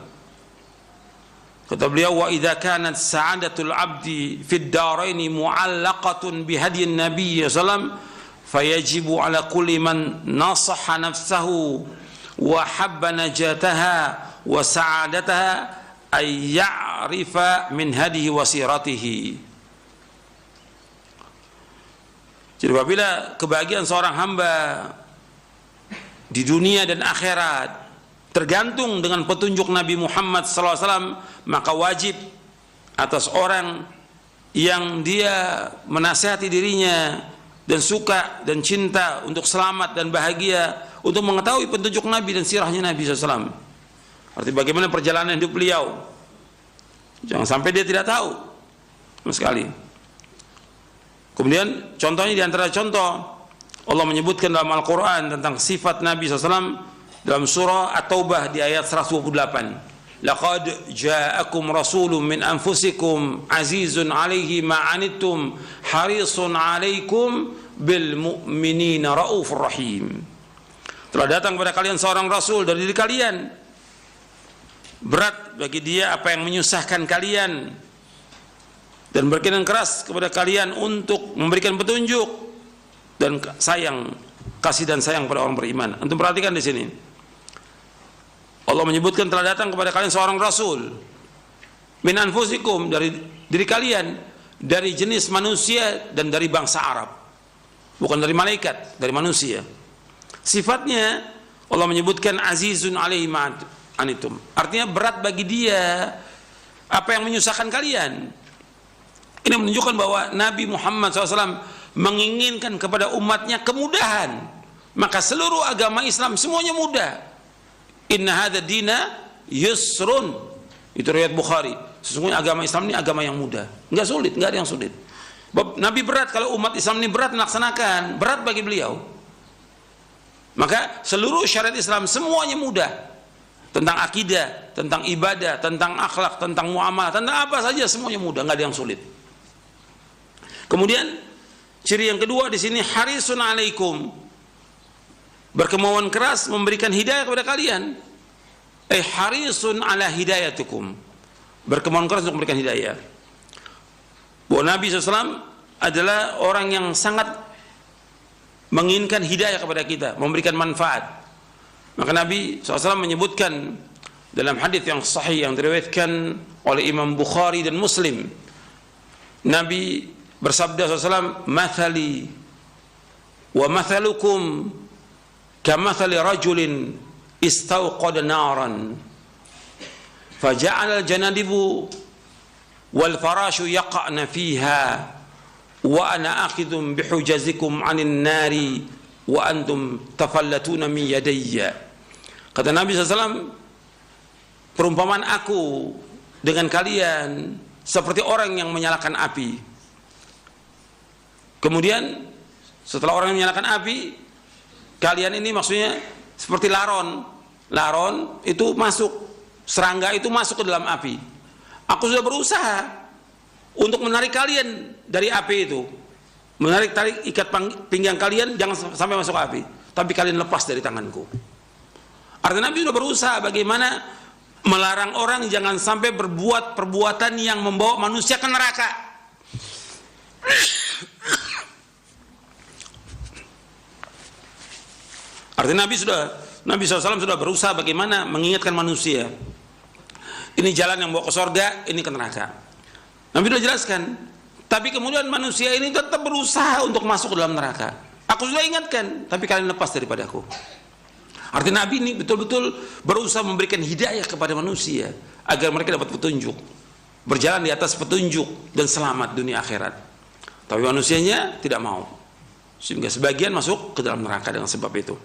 Kata beliau, wa idza kanat sa'adatul abdi fid daraini mu'allaqatun bihadyin Nabi sallam, fayajibu ala kulli man nasaha nafsahu wa habba najataha wa sa'adataha ay ya'rifa min hadihi wa siratihi. Jadi apabila kebahagiaan seorang hamba di dunia dan akhirat tergantung dengan petunjuk Nabi Muhammad SAW, maka wajib atas orang yang dia menasihati dirinya dan suka dan cinta untuk selamat dan bahagia untuk mengetahui petunjuk Nabi dan sirahnya Nabi SAW. Arti bagaimana perjalanan hidup beliau. Jangan sampai dia tidak tahu sama sekali. Kemudian contohnya, di antara contoh, Allah menyebutkan dalam Al-Quran tentang sifat Nabi SAW dalam surah At-Taubah di ayat 128. Laqad ja'akum rasulun min anfusikum azizun alaihi ma'anittum harisun alaikum bil mu'minina raufur rahim. Telah datang kepada kalian seorang rasul dari diri kalian, berat bagi dia apa yang menyusahkan kalian, dan berkenan keras kepada kalian untuk memberikan petunjuk dan kasih dan sayang pada orang beriman. Antum perhatikan di sini, Allah menyebutkan telah datang kepada kalian seorang rasul min anfusikum, dari diri kalian, dari jenis manusia dan dari bangsa Arab, bukan dari malaikat, dari manusia. Sifatnya Allah menyebutkan azizun alaihi ma anitum, artinya berat bagi dia apa yang menyusahkan kalian. Ini menunjukkan bahwa Nabi Muhammad SAW menginginkan kepada umatnya kemudahan. Maka seluruh agama Islam semuanya mudah. Inna hadza dina yusrun, itu riwayat Bukhari. Sesungguhnya agama Islam ini agama yang mudah, enggak sulit, enggak ada yang sulit. Nabi berat, kalau umat Islam ini berat melaksanakan, berat bagi beliau. Maka seluruh syariat Islam semuanya mudah. Tentang akidah, tentang ibadah, tentang akhlak, tentang muamalah, tentang apa saja semuanya mudah, enggak ada yang sulit. Kemudian ciri yang kedua di sini, harisun alaikum, berkemauan keras memberikan hidayah kepada kalian. Harisun ala hidayatukum, berkemauan keras untuk memberikan hidayah. Bahwa Nabi SAW adalah orang yang sangat menginginkan hidayah kepada kita, memberikan manfaat. Maka Nabi SAW menyebutkan dalam hadis yang sahih yang diriwayatkan oleh Imam Bukhari dan Muslim, Nabi bersabda SAW, mathali wa mathalukum kamathali rajulin istauqada naran faja'ala al-janadibu wal farashu yaqa'na fiha wa ana akhidhum bihujazikum 'anil nari wa antum tafallatuna min yadayya. Kata Nabi SAW, perumpamaan aku dengan kalian seperti orang yang menyalakan api. Kemudian setelah orang yang menyalakan api, kalian ini maksudnya seperti laron. Laron itu masuk, serangga itu masuk ke dalam api. Aku sudah berusaha untuk menarik kalian dari api itu, tarik ikat pinggang kalian jangan sampai masuk api, tapi kalian lepas dari tanganku. Artinya Nabi sudah berusaha bagaimana melarang orang jangan sampai berbuat perbuatan yang membawa manusia ke neraka. Artinya Nabi SAW sudah berusaha bagaimana mengingatkan manusia, ini jalan yang bawa ke surga, ini ke neraka. Nabi sudah jelaskan, tapi kemudian manusia ini tetap berusaha untuk masuk ke dalam neraka. Aku sudah ingatkan, tapi kalian lepas daripadaku. Artinya Nabi ini betul-betul berusaha memberikan hidayah kepada manusia agar mereka dapat petunjuk, berjalan di atas petunjuk dan selamat dunia akhirat. Tapi manusianya tidak mau, sehingga sebagian masuk ke dalam neraka dengan sebab itu.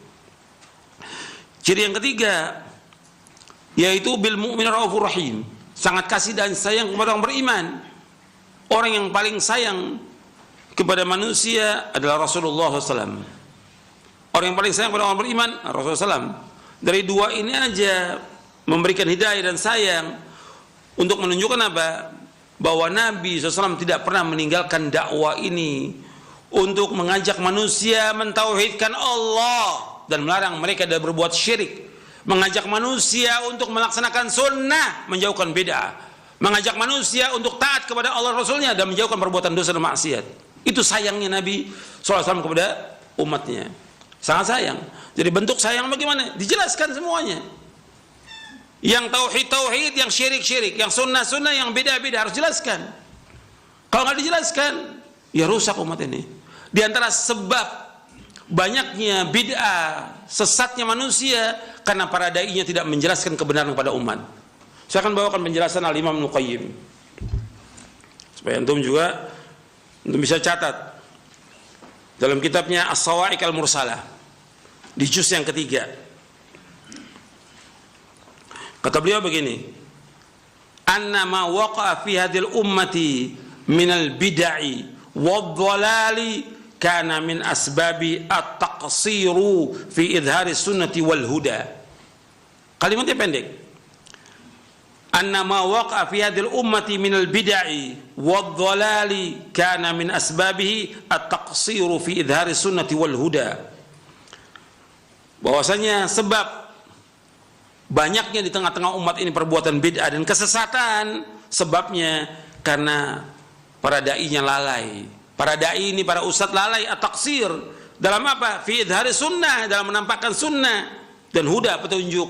Ciri yang ketiga yaitu bil mu'min raufur rahim, sangat kasih dan sayang kepada orang beriman. Orang yang paling sayang kepada manusia adalah Rasulullah SAW. Orang yang paling sayang kepada orang beriman Rasulullah SAW. Dari dua ini aja memberikan hidayah dan sayang untuk menunjukkan apa? Bahwa Nabi SAW tidak pernah meninggalkan dakwah ini untuk mengajak manusia mentauhidkan Allah dan melarang mereka dari berbuat syirik, mengajak manusia untuk melaksanakan sunnah, menjauhkan bid'ah, mengajak manusia untuk taat kepada Allah Rasulnya dan menjauhkan perbuatan dosa dan maksiat. Itu sayangnya Nabi SAW kepada umatnya, sangat sayang. Jadi bentuk sayang bagaimana? Dijelaskan semuanya. Yang tauhid, yang syirik, yang sunnah, yang beda-beda harus jelaskan. Kalau nggak dijelaskan, ya rusak umat ini. Di antara sebab banyaknya bid'ah, sesatnya manusia, karena para dai-nya tidak menjelaskan kebenaran kepada umat. Saya akan bawakan penjelasan Al-Imam Ibnu Qayyim supaya antum bisa catat dalam kitabnya As-Sawa'iq Al-Mursalah di juz yang ketiga. Kata beliau begini, anna ma waqa'a fi hadhil ummati minal bid'i wadh-dhalali kana min asbabi at-taqsiru fi idhari sunnati wal huda. Kalimatnya pendek. anna ma waqa'a fi hadhihi al-ummati min al-bid'i wad-dhalali kana min asbabihi at-taqsiru fi idhari sunnati wal huda. Bahwasanya sebab banyaknya di tengah-tengah umat ini perbuatan bid'ah dan kesesatan, sebabnya karena para dai-nya lalai. Para dai ini, para ustadz lalai at-taqsir dalam apa? Fi idhari sunnah, dalam menampakkan sunnah dan huda, petunjuk.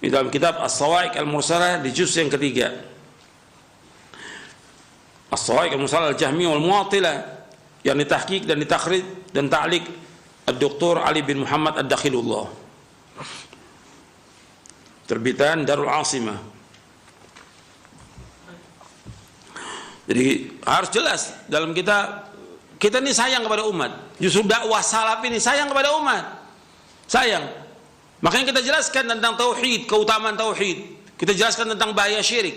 Di dalam kitab As-Sawa'iq Al-Mursalah di juz yang ketiga, As-Sawa'iq Al-Mursalah Al-Jahmiyah wal-Mu'attilah, yang ditahqiq dan ditakhrij dan ta'liq Ad-Doktor Ali bin Muhammad Ad-Dakhilullah, terbitan Darul Asimah. Jadi harus jelas dalam kita ini sayang kepada umat. Justru dakwah salaf ini sayang kepada umat, sayang. Makanya kita jelaskan tentang tauhid, keutamaan tauhid. Kita jelaskan tentang bahaya syirik.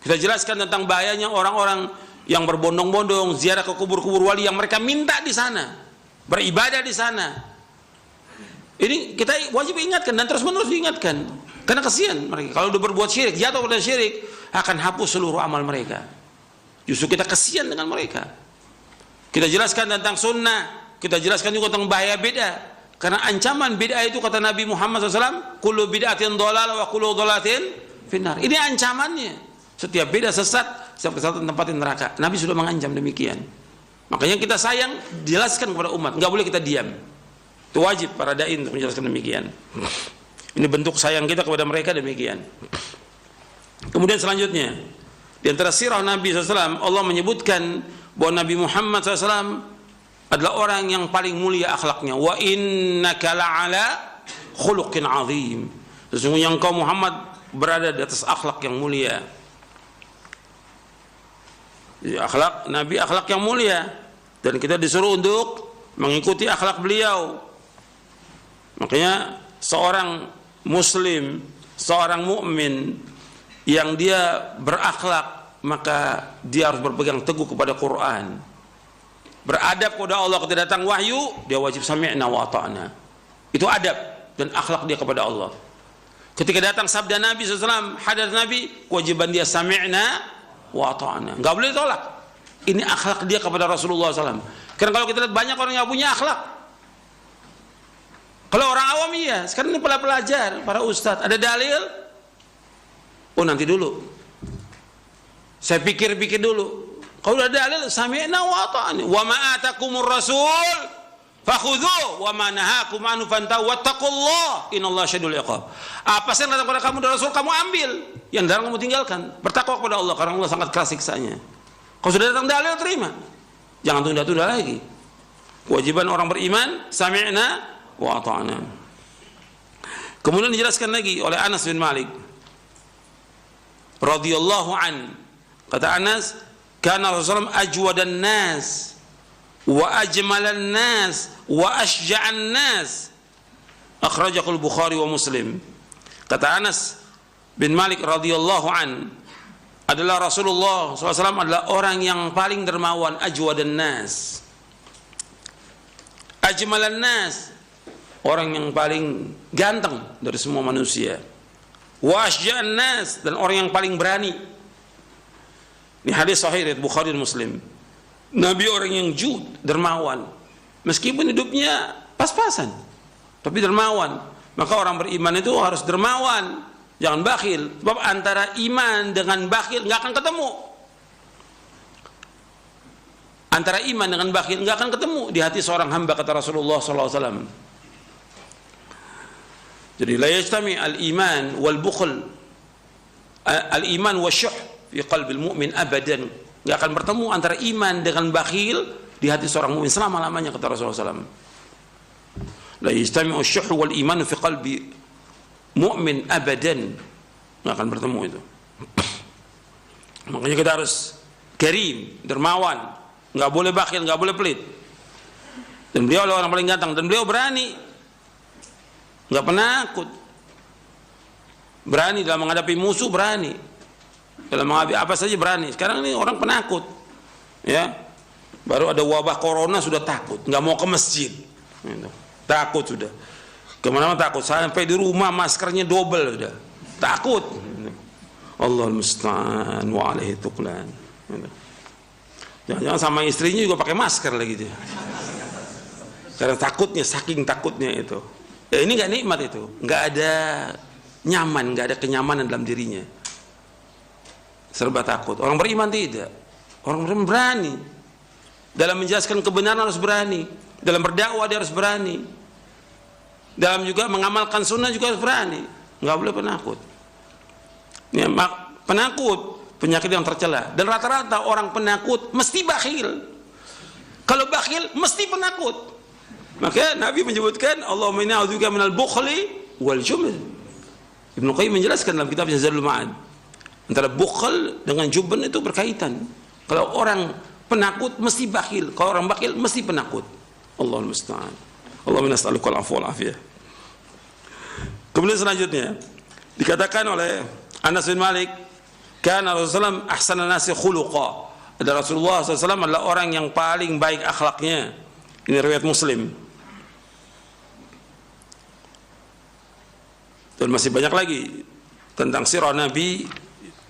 Kita jelaskan tentang bahayanya orang-orang yang berbondong-bondong ziarah ke kubur-kubur wali yang mereka minta di sana, beribadah di sana. Ini kita wajib ingatkan dan terus-menerus diingatkan. Karena kasihan mereka kalau udah berbuat syirik, jatuh pada syirik, akan hapus seluruh amal mereka. Justru kita kasihan dengan mereka. Kita jelaskan tentang sunnah, kita jelaskan juga tentang bahaya bid'ah. Karena ancaman bid'ah itu kata Nabi Muhammad SAW, kullu bid'atin dhalalah wa kullu dhalatin finnar. Ini ancamannya. Setiap bid'ah sesat, setiap kesesatan tempatin neraka. Nabi sudah mengancam demikian. Makanya kita sayang, jelaskan kepada umat. Nggak boleh kita diam. Itu wajib para dai untuk menjelaskan demikian. Ini bentuk sayang kita kepada mereka demikian. Kemudian selanjutnya, di antara sirah Nabi SAW, Allah menyebutkan bahwa Nabi Muhammad SAW adalah orang yang paling mulia akhlaknya. Wa innaka la'ala khuluqin azim. Sesungguhnya engkau Muhammad berada di atas akhlak yang mulia. Jadi akhlak Nabi, akhlak yang mulia, dan kita disuruh untuk mengikuti akhlak beliau. Makanya seorang muslim, seorang mukmin yang dia berakhlak, maka dia harus berpegang teguh kepada Quran, beradab kepada Allah. Ketika datang wahyu, dia wajib sami'na wa ata'na. Itu adab dan akhlak dia kepada Allah. Ketika datang sabda Nabi SAW, hadis Nabi, kewajiban dia sami'na wa ata'na, nggak boleh tolak. Ini akhlak dia kepada Rasulullah SAW. Karena kalau kita lihat banyak orang yang punya akhlak. Kalau orang awam iya, sekarang ini para pelajar, para ustadz, ada dalil, oh nanti dulu, saya pikir-pikir dulu. Kalau udah dalil, sami'na wa ata'na. Wa ma atakumur rasul fakhudhu wa ma nahakum anhu fantahu wattaqullah innallaha syadidul iqab. Apa yang datang kepada kamu dari Rasul kamu ambil, yang dilarang kamu tinggalkan. Bertakwa kepada Allah karena Allah sangat keras siksanya. Kalau sudah datang dalil, terima. Jangan tunda-tunda lagi. Kewajiban orang beriman, sami'na wa ata'na. Kemudian dijelaskan lagi oleh Anas bin Malik radhiyallahu an. Kata Anas, kana Rasulullah ajwadan nas wa ajmalan nas wa ashja'an nas. Akhrajahu al-Bukhari wa Muslim. Kata Anas bin Malik radhiyallahu an, adalah Rasulullah SAW adalah orang yang paling dermawan, ajwadan nas, ajmalan nas, orang yang paling ganteng dari semua manusia, wa ashja'an nas, dan orang yang paling berani. Ini hadis sahih riwayat Bukhari dan Muslim. Nabi orang yang jud, dermawan, meskipun hidupnya pas-pasan, tapi dermawan. Maka orang beriman itu harus dermawan, jangan bakhil. Sebab antara iman dengan bakhil nggak akan ketemu. Antara iman dengan bakhil nggak akan ketemu di hati seorang hamba, kata Rasulullah SAW. Jadi la yajtami al-iman wal bukhl, al-iman wa syuh fi qalbil mu'min abadan. Nggak akan bertemu antara iman dengan bakhil di hati seorang mukmin selama-lamanya, kata Rasulullah SAW. La yajtami'u syuh wal iman fi qalbi mu'min abadan. Nggak akan bertemu itu. Makanya kita harus karim, dermawan, nggak boleh bakhil, nggak boleh pelit. Dan beliau adalah orang paling ganteng, dan beliau berani, nggak penakut, berani dalam menghadapi musuh, berani dalam menghadapi apa saja berani. Sekarang ini orang penakut, ya, baru ada wabah corona sudah takut, nggak mau ke masjid, takut sudah, kemana-mana takut, sampai di rumah maskernya double sudah, takut. Allahul musta'an wa alaihi tuqlan. Jangan-jangan sama istrinya juga pakai masker lagi dia. Karena takutnya, saking takutnya itu. Ya, ini nggak nikmat itu, nggak ada nyaman, nggak ada kenyamanan dalam dirinya. Serba takut. Orang beriman tidak. Orang beriman berani. Dalam menjelaskan kebenaran harus berani. Dalam berdakwah dia harus berani. Dalam juga mengamalkan sunnah juga harus berani. Nggak boleh penakut. Ya, penakut penyakit yang tercela. Dan rata-rata orang penakut mesti bakhil. Kalau bakhil mesti penakut. Maka Nabi menyebutkan Allahumma inna a'udzubika minal bukhli wal jubn. Ibnu Qayyim menjelaskan dalam kitabnya Zadul Ma'ad, antara bukhl dengan jubn itu berkaitan. Kalau orang penakut mesti bakhil, kalau orang bakhil mesti penakut. Allahul musta'an. Allahumma nas'aluka al-'afwa wal 'afiyah. Kemudian selanjutnya dikatakan oleh Anas bin Malik, kana Rasulullah ahsanan nasi khuluqa. Ada Rasulullah SAW adalah orang yang paling baik akhlaknya. Ini riwayat Muslim. Dan masih banyak lagi tentang sirah Nabi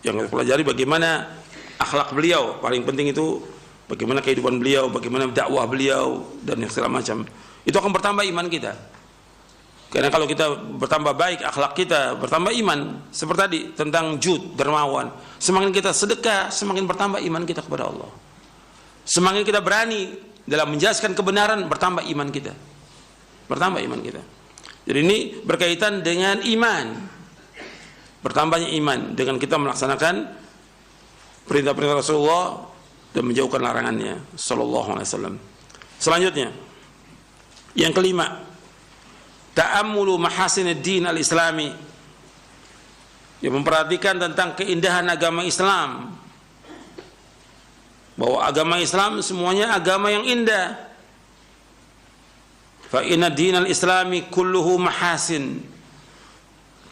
yang kita pelajari, bagaimana akhlak beliau. Paling penting itu bagaimana kehidupan beliau, bagaimana dakwah beliau, dan segala macam. Itu akan bertambah iman kita. Karena kalau kita bertambah baik akhlak kita, bertambah iman. Seperti tadi tentang jud, dermawan. Semakin kita sedekah, semakin bertambah iman kita kepada Allah. Semakin kita berani dalam menjelaskan kebenaran, bertambah iman kita. Bertambah iman kita. Jadi ini berkaitan dengan iman. Bertambahnya iman dengan kita melaksanakan perintah-perintah Rasulullah dan menjauhkan larangannya sallallahu alaihi wasallam. Selanjutnya, yang kelima, ta'ammulu mahasinid din al-islami. Yang memperhatikan tentang keindahan agama Islam. Bahwa agama Islam semuanya agama yang indah. Fa inna dinal islami kulluhu mahasin.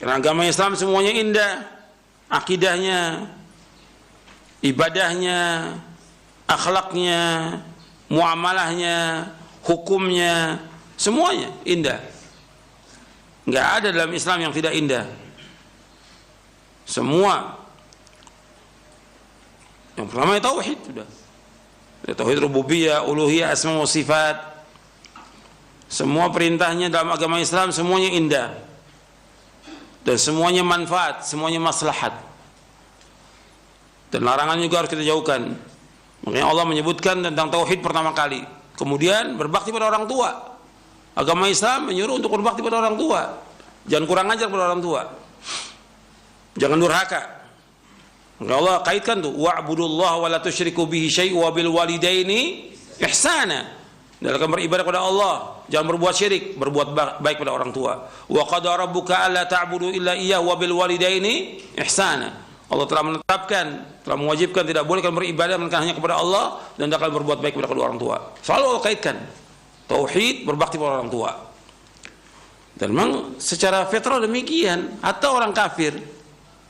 Karena agama Islam semuanya indah. Akidahnya, ibadahnya, akhlaknya, muamalahnya, hukumnya, semuanya indah. Enggak ada dalam Islam yang tidak indah. Semua. Yang pertama tauhid sudah. Tauhid rububiyah, uluhiyah, asma wa sifat. Semua perintahnya dalam agama Islam semuanya indah. Dan semuanya manfaat, semuanya maslahat. Dan larangan juga harus kita jauhkan. Makanya Allah menyebutkan tentang tauhid pertama kali. Kemudian berbakti pada orang tua. Agama Islam menyuruh untuk berbakti pada orang tua. Jangan kurang ajar pada orang tua. Jangan durhaka. Maka Allah kaitkan tuh, wa'budullaha wa la tusyriku bihi syai'an wa bil walidaini ihsana. Dalam beribadah kepada Allah, jangan berbuat syirik, berbuat baik pada orang tua. Wa qada rabbuka alla ta'budu illa iyyahu wa bil walidaini ihsana. Allah telah menetapkan, telah mewajibkan tidak boleh kalian beribadah melainkan hanya kepada Allah dan tidak kalian berbuat baik kepada kedua orang tua. Selalu Allah kaitkan tauhid, berbakti pada orang tua. Dan memang secara fitrah demikian. Atau orang kafir,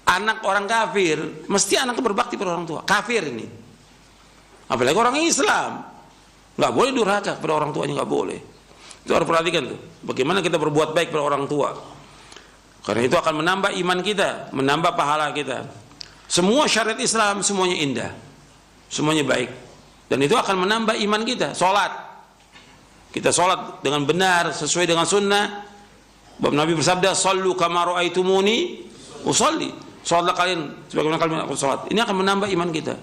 anak orang kafir mesti anaknya berbakti pada orang tua. Kafir ini. Apalagi orang Islam, nggak boleh durhaka kepada orang tuanya, nggak boleh. Itu harus perhatikan tuh. Bagaimana kita berbuat baik pada orang tua. Karena itu akan menambah iman kita, menambah pahala kita. Semua syariat Islam semuanya indah, semuanya baik. Dan itu akan menambah iman kita. Sholat, kita sholat dengan benar sesuai dengan sunnah. Bab Nabi bersabda, "Shallu kama ra'aitumuni usolli." Sholatlah kalian sebagaimana kalian aku sholat. Ini akan menambah iman kita.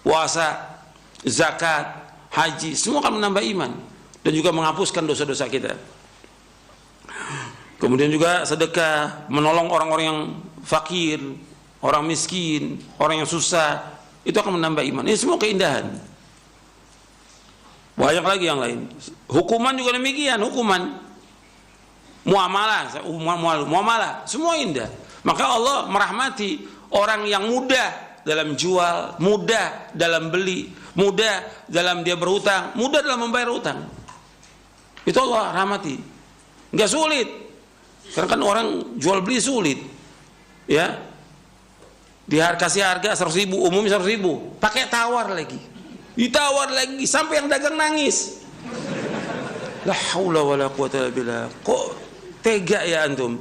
Puasa, zakat, haji, semua akan menambah iman dan juga menghapuskan dosa-dosa kita. Kemudian juga sedekah, menolong orang-orang yang fakir, orang miskin, orang yang susah, itu akan menambah iman. Ini semua keindahan. Banyak lagi yang lain. Hukuman juga demikian, hukuman. Muamalah, semua indah. Maka Allah merahmati orang yang mudah dalam jual, mudah dalam beli, mudah dalam dia berhutang, mudah dalam membayar hutang. Itu Allah rahmati. Enggak sulit. Karena kan orang jual beli sulit. Ya. Kasih harga 100.000, umumnya 100.000, pakai tawar lagi. Ditawar lagi sampai yang dagang nangis. La haula wala quwata illa billah. Kok tega ya antum?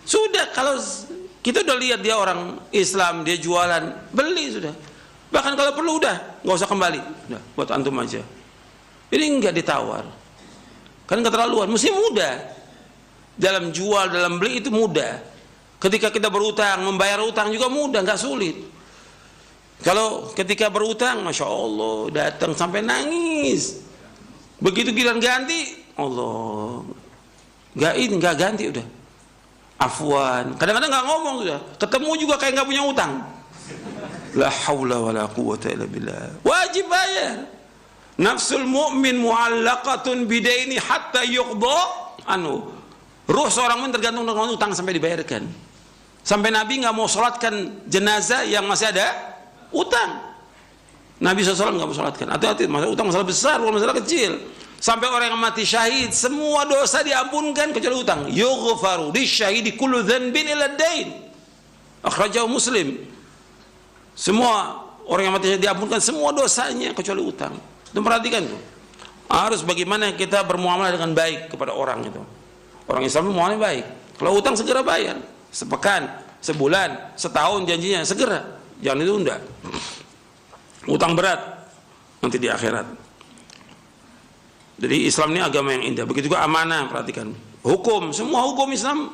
Sudah, kalau Kita udah lihat dia orang Islam, dia jualan, beli sudah. Bahkan kalau perlu udah, nggak usah kembali, udah buat antum aja. Ini enggak ditawar, kan keterlaluan. Mesti mudah dalam jual, dalam beli itu mudah. Ketika kita berutang, membayar utang juga mudah, nggak sulit. Kalau ketika berutang, masya Allah, datang sampai nangis. Begitu giliran ganti, Allah, nggak ganti udah. Afwan, kadang-kadang nggak ngomong sudah, ketemu juga kayak nggak punya utang. La haula wala quwwata illa billah. Wajib bayar. Nafsul mu'min mu'allaqatun bidaini hatta yuqda anhu. Ruh seorang mukmin tergantung dengan utang sampai dibayarkan. Sampai Nabi nggak mau sholatkan jenazah yang masih ada utang. Nabi SAW nggak mau sholatkan. Hati-hati, masalah utang masalah besar, bukan masalah kecil. Sampai orang yang mati syahid, semua dosa diampunkan kecuali utang. Yughfaru lisyahidi kullu dhanbin illa dain. Akhrajahu Muslim. Semua orang yang mati syahid diampunkan semua dosanya kecuali utang. Itu perhatikan tuh. Harus bagaimana kita bermuamalah dengan baik kepada orang itu. Orang Islam muamalah baik. Kalau utang segera bayar. Sepekan, sebulan, setahun janjinya segera. Jangan ditunda. Utang berat nanti di akhirat. Jadi Islam ini agama yang indah. Begitu juga amanah, perhatikan. Hukum, semua hukum Islam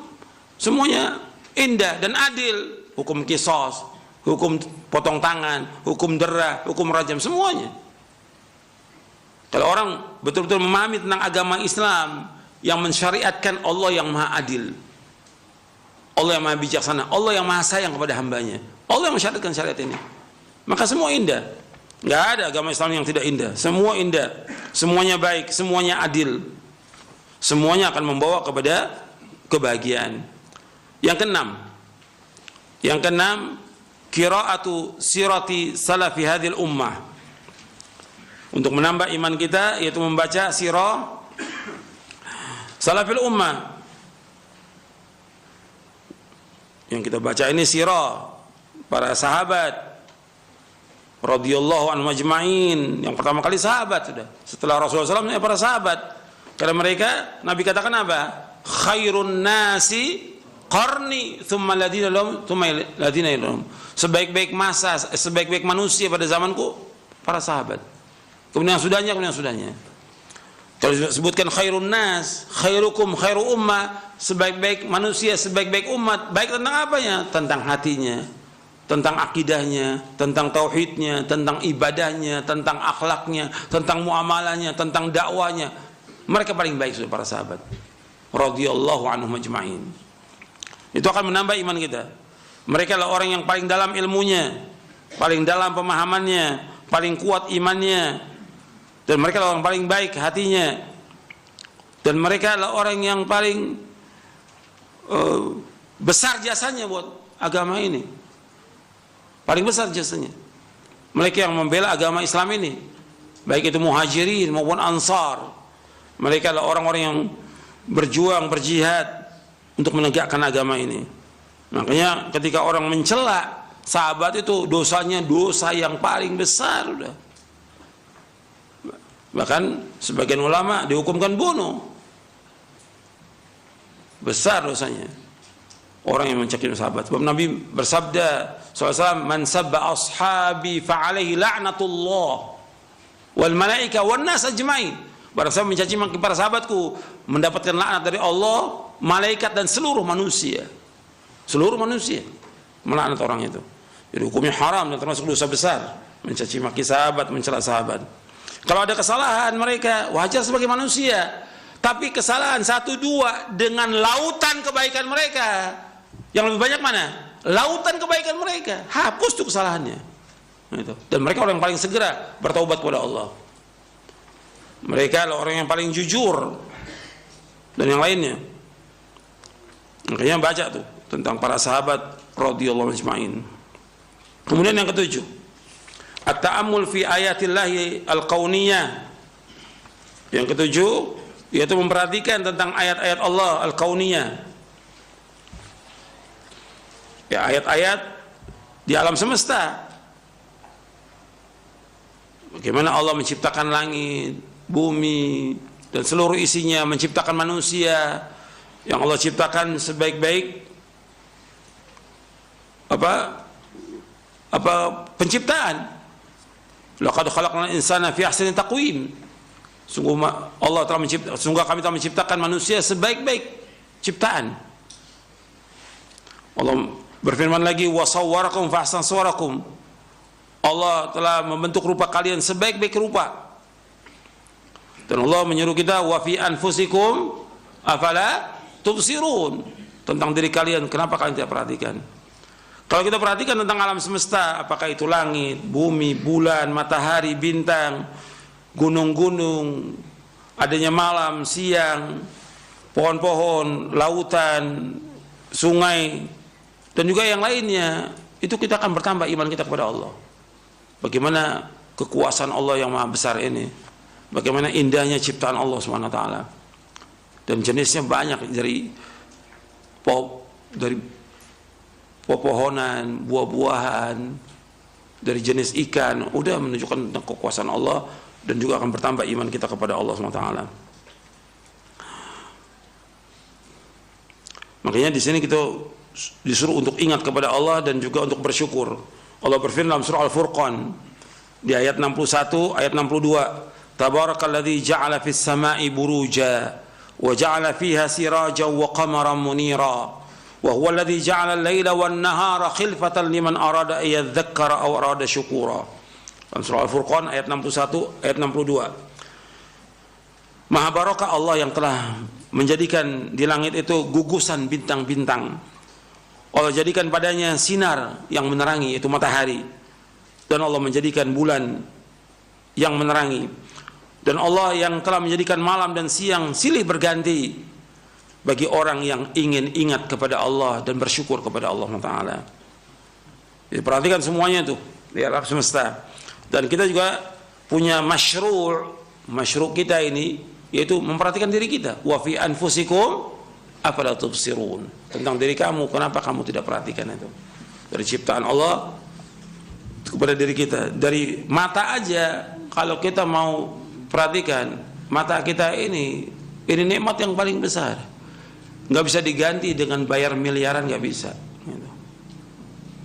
semuanya indah dan adil. Hukum qisas, hukum potong tangan, hukum dera, hukum rajam, semuanya. Kalau orang betul-betul memahami tentang agama Islam yang mensyariatkan Allah yang maha adil, Allah yang maha bijaksana, Allah yang maha sayang kepada hambanya, Allah yang mensyariatkan syariat ini, maka semua indah. Nggak ada agama Islam yang tidak indah. Semua indah, semuanya baik, semuanya adil, semuanya akan membawa kepada kebahagiaan. Yang keenam, qiraatu sirati salafi hadhil ummah. Untuk menambah iman kita, yaitu membaca sirah salafil ummah. Yang kita baca ini sirah para sahabat radhiyallahu anhum ajma'in. Yang pertama kali sahabat sudah. Setelah Rasulullah SAW para sahabat. Karena mereka Nabi katakan apa? Khairun nasi qarni thumma ladina lahum thumma ladina lahum. Sebaik-baik masa, sebaik-baik manusia pada zamanku para sahabat. Kemudian kemudian sudahnya. Kalau disebutkan khairun nas, khairukum khairu ummah, sebaik-baik manusia, sebaik-baik umat. Baik tentang apanya? Tentang hatinya, tentang akidahnya, tentang tauhidnya, tentang ibadahnya, tentang akhlaknya, tentang muamalahnya, tentang dakwanya. Mereka paling baik sudah para sahabat radhiyallahu anhum ajma'in. Itu akan menambah iman kita. Mereka adalah orang yang paling dalam ilmunya, paling dalam pemahamannya, paling kuat imannya, dan mereka adalah orang paling baik hatinya, dan mereka adalah orang yang paling besar jasanya buat agama ini. Paling besar jasanya. Mereka yang membela agama Islam ini, baik itu muhajirin maupun ansar. Mereka adalah orang-orang yang berjuang, berjihad untuk menegakkan agama ini. Makanya ketika orang mencela sahabat itu, dosanya dosa yang paling besar udah. Bahkan sebagian ulama dihukumkan bunuh. Besar dosanya orang yang mencaci sahabat. Sebab Nabi bersabda SAW, man sabba ashabi fa'alaihi la'natullah wal malaika wan nas ajmain. Barang siapa mencaci maki para sahabatku, mendapatkan laknat dari Allah, malaikat dan seluruh manusia. Seluruh manusia melaknat orang itu. Jadi hukumnya haram dan termasuk dosa besar mencaci maki sahabat, mencela sahabat. Kalau ada kesalahan mereka wajar sebagai manusia, tapi kesalahan 1-2 dengan lautan kebaikan mereka, yang lebih banyak mana? Lautan kebaikan mereka, hapus tuh kesalahannya. Dan mereka orang yang paling segera bertaubat kepada Allah. Mereka adalah orang yang paling jujur dan yang lainnya. Makanya baca tuh tentang para sahabat radhiyallahu ajma'in. Kemudian yang ketujuh, at-ta'ammul fi ayatillahi al-kauniyah. Yang ketujuh yaitu memperhatikan tentang ayat-ayat Allah al-kauniyah. Ya, ayat-ayat di alam semesta. Bagaimana Allah menciptakan langit, bumi dan seluruh isinya, menciptakan manusia yang Allah ciptakan sebaik-baik penciptaan. Laqad khalaqnal insana fi ahsani taqwim. Sungguh kami telah menciptakan manusia sebaik-baik ciptaan. Allah berfirman lagi, wa sawwarakum fa ahsana suwarakum. Allah telah membentuk rupa kalian sebaik-baik rupa. Dan Allah menyuruh kita, wa fi anfusikum afala tubsirun. Tentang diri kalian, kenapa kalian tidak perhatikan? Kalau kita perhatikan tentang alam semesta, apakah itu langit, bumi, bulan, matahari, bintang, gunung-gunung, adanya malam, siang, pohon-pohon, lautan, sungai, dan juga yang lainnya, itu kita akan bertambah iman kita kepada Allah. Bagaimana kekuasaan Allah yang maha besar ini, bagaimana indahnya ciptaan Allah SWT, dan jenisnya banyak, dari pepohonan, buah-buahan, dari jenis ikan, udah menunjukkan tentang kekuasaan Allah, dan juga akan bertambah iman kita kepada Allah SWT. Makanya di sini kita disuruh untuk ingat kepada Allah dan juga untuk bersyukur. Allah berfirman dalam surah Al-Furqan di ayat 61, ayat 62, Tabarakalladzi ja'ala fis sama'i buruja wa ja'ala fiha sirajan wa qamaran munira. وهو الذي جعل الليل والنهار خلفة لمن أراد أن يذكر أو أراد شكورا. Dalam surah Al-Furqan ayat 61, ayat 62. Maha barokah Allah yang telah menjadikan di langit itu gugusan bintang-bintang. Allah jadikan padanya sinar yang menerangi, itu matahari. Dan Allah menjadikan bulan yang menerangi. Dan Allah yang telah menjadikan malam dan siang silih berganti bagi orang yang ingin ingat kepada Allah dan bersyukur kepada Allah Ta'ala. Jadi perhatikan semuanya tuh di alam semesta. Dan kita juga punya masyru' kita ini, yaitu memperhatikan diri kita. Wa fi anfusikum afala tubsirun. Tentang diri kamu, kenapa kamu tidak perhatikan itu? Dari ciptaan Allah kepada diri kita. Dari mata aja, kalau kita mau perhatikan, mata kita ini nikmat yang paling besar. Nggak bisa diganti dengan bayar miliaran, nggak bisa.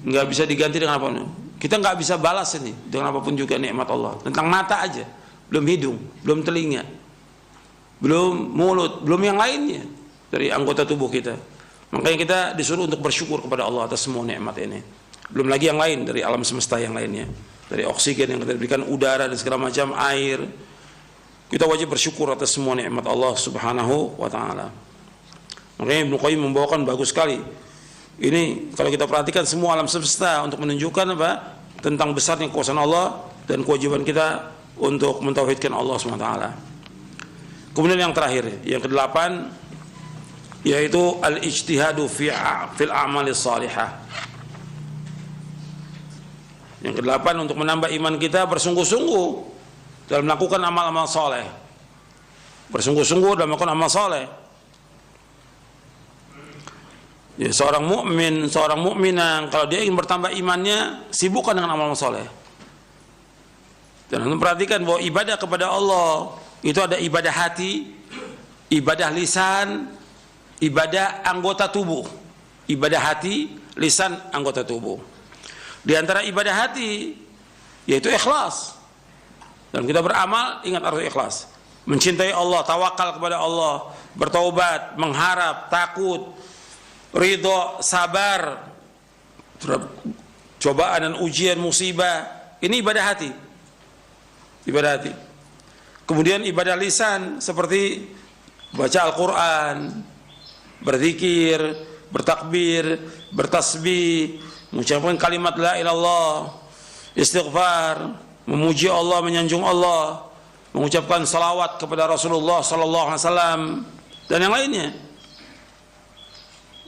Nggak bisa diganti dengan apapun. Kita nggak bisa balas ini dengan apapun juga nikmat Allah. Tentang mata aja, belum hidung, belum telinga, belum mulut, belum yang lainnya dari anggota tubuh kita. Makanya kita disuruh untuk bersyukur kepada Allah atas semua nikmat ini. Belum lagi yang lain dari alam semesta yang lainnya, dari oksigen yang kita berikan, udara dan segala macam, air. Kita wajib bersyukur atas semua nikmat Allah Subhanahu wa Ta'ala. Makanya Ibnu Qayyim membawakan bagus sekali. Ini kalau kita perhatikan semua alam semesta untuk menunjukkan apa? Tentang besarnya kekuasaan Allah dan kewajiban kita untuk mentauhidkan Allah SWT. Kemudian yang terakhir, yang ke-8, yaitu al-ijtihadu fil a'malis salihah. Yang ke-8, untuk menambah iman kita, bersungguh-sungguh dalam melakukan amal-amal saleh. Bersungguh-sungguh dalam melakukan amal saleh. Ya, seorang mukmin, seorang mukminah, kalau dia ingin bertambah imannya, sibukkan dengan amal soleh. Dan perhatikan bahwa ibadah kepada Allah itu ada ibadah hati, ibadah lisan, ibadah anggota tubuh. Ibadah hati, lisan, anggota tubuh. Di antara ibadah hati yaitu ikhlas. Dan kita beramal, ingat harus ikhlas. Mencintai Allah, tawakal kepada Allah, bertaubat, mengharap, takut, ridho, sabar terhadap cobaan dan ujian, musibah. Ini ibadah hati. Ibadah hati. Kemudian ibadah lisan seperti baca Al-Quran, berzikir, bertakbir, bertasbih, mengucapkan kalimat la ilallah, istighfar, memuji Allah, menyanjung Allah, mengucapkan salawat kepada Rasulullah sallallahu alaihi wasallam dan yang lainnya.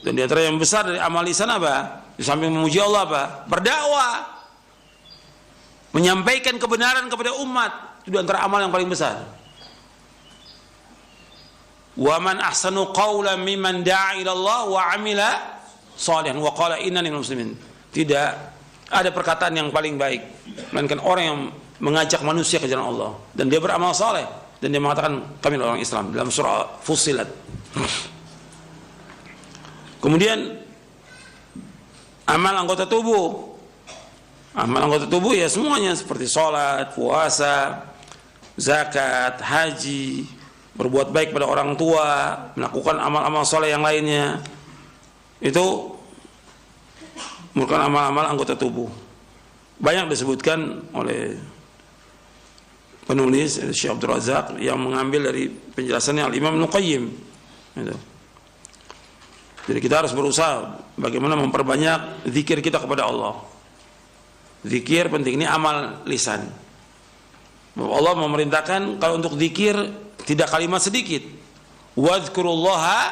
Dan di antara yang besar dari amal lisan apa? Di samping memuji Allah apa? Berdakwah, menyampaikan kebenaran kepada umat. Itu di antara amal yang paling besar. Wa man ahsanu qawlan mimman da'a ila Allah wa 'amila shalihan wa qala innani minal muslimin. Tidak ada perkataan yang paling baik melainkan orang yang mengajak manusia ke jalan Allah dan dia beramal saleh dan dia mengatakan kami adalah orang Islam dalam surah Fussilat. Kemudian amal anggota tubuh. Amal anggota tubuh ya semuanya seperti sholat, puasa, zakat, haji, berbuat baik pada orang tua, melakukan amal-amal soleh yang lainnya. Itu merupakan amal-amal anggota tubuh. Banyak disebutkan oleh penulis Syekh Abdul Razak yang mengambil dari penjelasannya Al-Imam Ibnu Qayyim. Gitu. Jadi kita harus berusaha bagaimana memperbanyak zikir kita kepada Allah. Zikir penting, ini amal lisan. Allah memerintahkan kalau untuk zikir tidak kalimat sedikit. Wadhkurullaha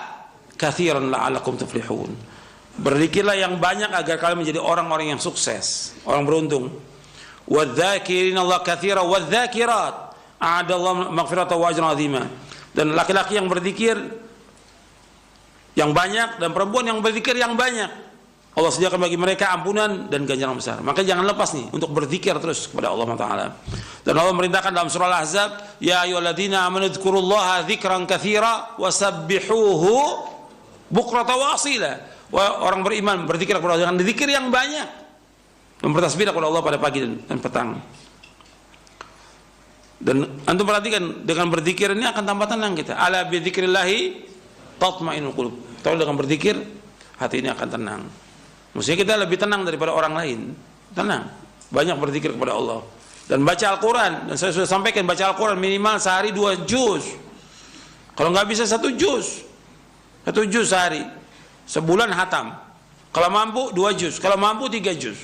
katsiran la'allakum tuflihun. Berzikirlah yang banyak agar kalian menjadi orang-orang yang sukses, orang beruntung. Wadzakirinallah katsiran wadzakirat a'adallahu maghfiratan wa ajran 'azima. Dan laki-laki yang berzikir yang banyak dan perempuan yang berzikir yang banyak, Allah sediakan bagi mereka ampunan dan ganjaran besar. Maka jangan lepas nih untuk berzikir terus kepada Allah Taala. Dan Allah merintahkan dalam surah Al-Ahzab, ya ayyuhalladzina amanu dzkurullaha dzikran katsira wasabbihuhu bukratan wa asila. Orang beriman berzikir kepada Allah, dengan zikir yang banyak, dan bertasbih kepada Allah pada pagi dan petang. Dan antum perhatikan, dengan berzikir ini akan tambah tenang kita. Ala bi dzikrillahi tatma'innul qulub. Kalau dengan berzikir hati ini akan tenang. Maksudnya kita lebih tenang daripada orang lain. Tenang, banyak berzikir kepada Allah dan baca Al-Quran. Dan saya sudah sampaikan, baca Al-Quran minimal sehari 2 juz. Kalau nggak bisa 1 juz, 1 juz sehari, sebulan hatam. Kalau mampu 2 juz, kalau mampu 3 juz.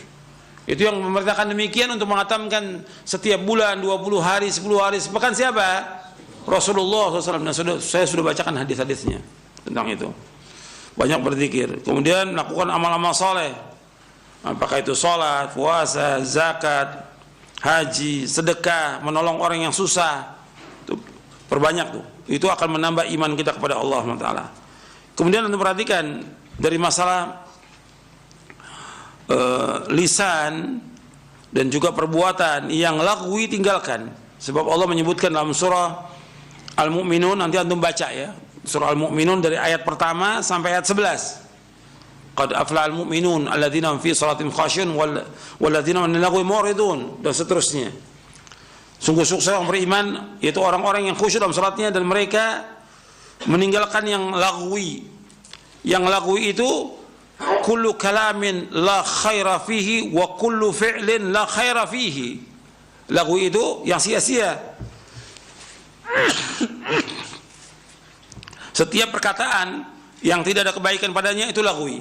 Itu yang memerintahkan demikian untuk menghatamkan setiap bulan, 20 hari, 10 hari, sepekan. Siapa? Rasulullah SAW. Dan saya sudah bacakan hadis-hadisnya tentang itu. Banyak berzikir, kemudian melakukan amal-amal soleh, apakah itu sholat, puasa, zakat, haji, sedekah, menolong orang yang susah, itu perbanyak tuh. Itu akan menambah iman kita kepada Allah Taala. Kemudian untuk perhatikan dari masalah lisan dan juga perbuatan yang lagwi tinggalkan, sebab Allah menyebutkan dalam surah Al-Mu'minun, nanti antum baca ya. Surah Al-Mu'minun dari ayat pertama sampai ayat 11. Qad aflahal mu'minun alladzina hum fi shalatim khashi'un walladzina hum 'anil lagwi mu'ridun, dan seterusnya. Sungguh sukses orang beriman yaitu orang-orang yang khusyuk dalam salatnya dan mereka meninggalkan yang lagwi. Yang lagwi itu kullu kalamin la khaira fihi wa kullu fi'lin la khaira fihi. Lagwi itu yang sia-sia. Setiap perkataan yang tidak ada kebaikan padanya itu lagwi.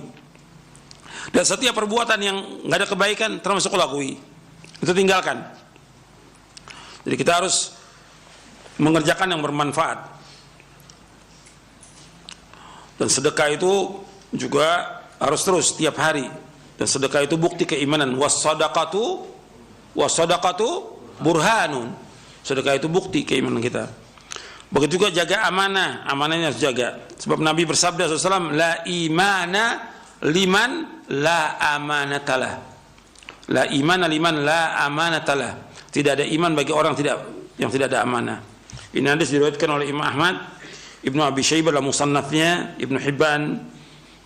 Dan setiap perbuatan yang nggak ada kebaikan termasuk lagwi. Itu tinggalkan. Jadi kita harus mengerjakan yang bermanfaat. Dan sedekah itu juga harus terus setiap hari. Dan sedekah itu bukti keimanan. Was-shadaqatu burhanun. Sedekah itu bukti keimanan kita. Begitu juga jaga amanah, amanahnya harus jaga. Sebab Nabi bersabda SAW, la imana liman la amanatalah. La imana liman la amanatalah. Tidak ada iman bagi orang yang tidak ada amanah. Ini hadis diriwayatkan oleh Imam Ahmad, Ibnu Abi Syaibah dalam musannafnya, Ibnu Hibban,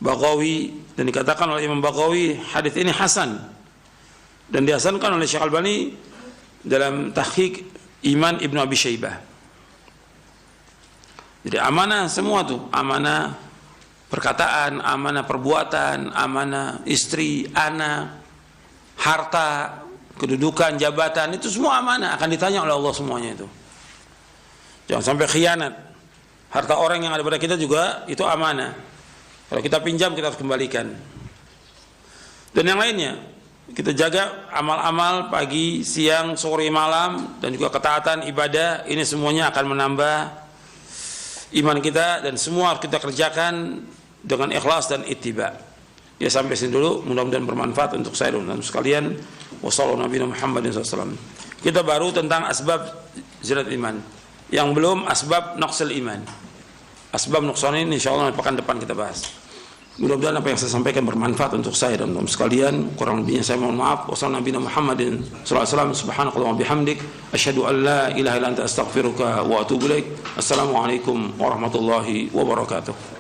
Baghawi, dan dikatakan oleh Imam Baghawi hadis ini hasan. Dan dihasankan oleh Syekh Albani dalam tahqiq Iman Ibnu Abi Syaibah. Jadi amanah semua tuh, amanah perkataan, amanah perbuatan, amanah istri, anak, harta, kedudukan, jabatan, itu semua amanah, akan ditanya oleh Allah semuanya itu. Jangan sampai khianat. Harta orang yang ada pada kita juga itu amanah. Kalau kita pinjam kita harus kembalikan. Dan yang lainnya, kita jaga amal-amal pagi, siang, sore, malam, dan juga ketaatan ibadah, ini semuanya akan menambah iman kita, dan semua kita kerjakan dengan ikhlas dan ittiba. Ya, sampai sini dulu, mudah-mudahan bermanfaat untuk saya dan sekalian. Wassalamualaikum warahmatullahi wabarakatuh. Kita baru tentang asbab ziyadat iman. Yang belum asbab naqsil iman. Asbab nuqsan ini insyaallah pekan depan kita bahas. Mudah-mudahan apa yang saya sampaikan bermanfaat untuk saya dan untuk sekalian. Kurang lebihnya saya mohon maaf. Wassalamualaikum Muhammadin sallallahu alaihi wasallam. Subhanakallah wa bihamdik asyhadu an la ilaha illa anta astaghfiruka wa atubu ilaik. Assalamualaikum warahmatullahi wabarakatuh.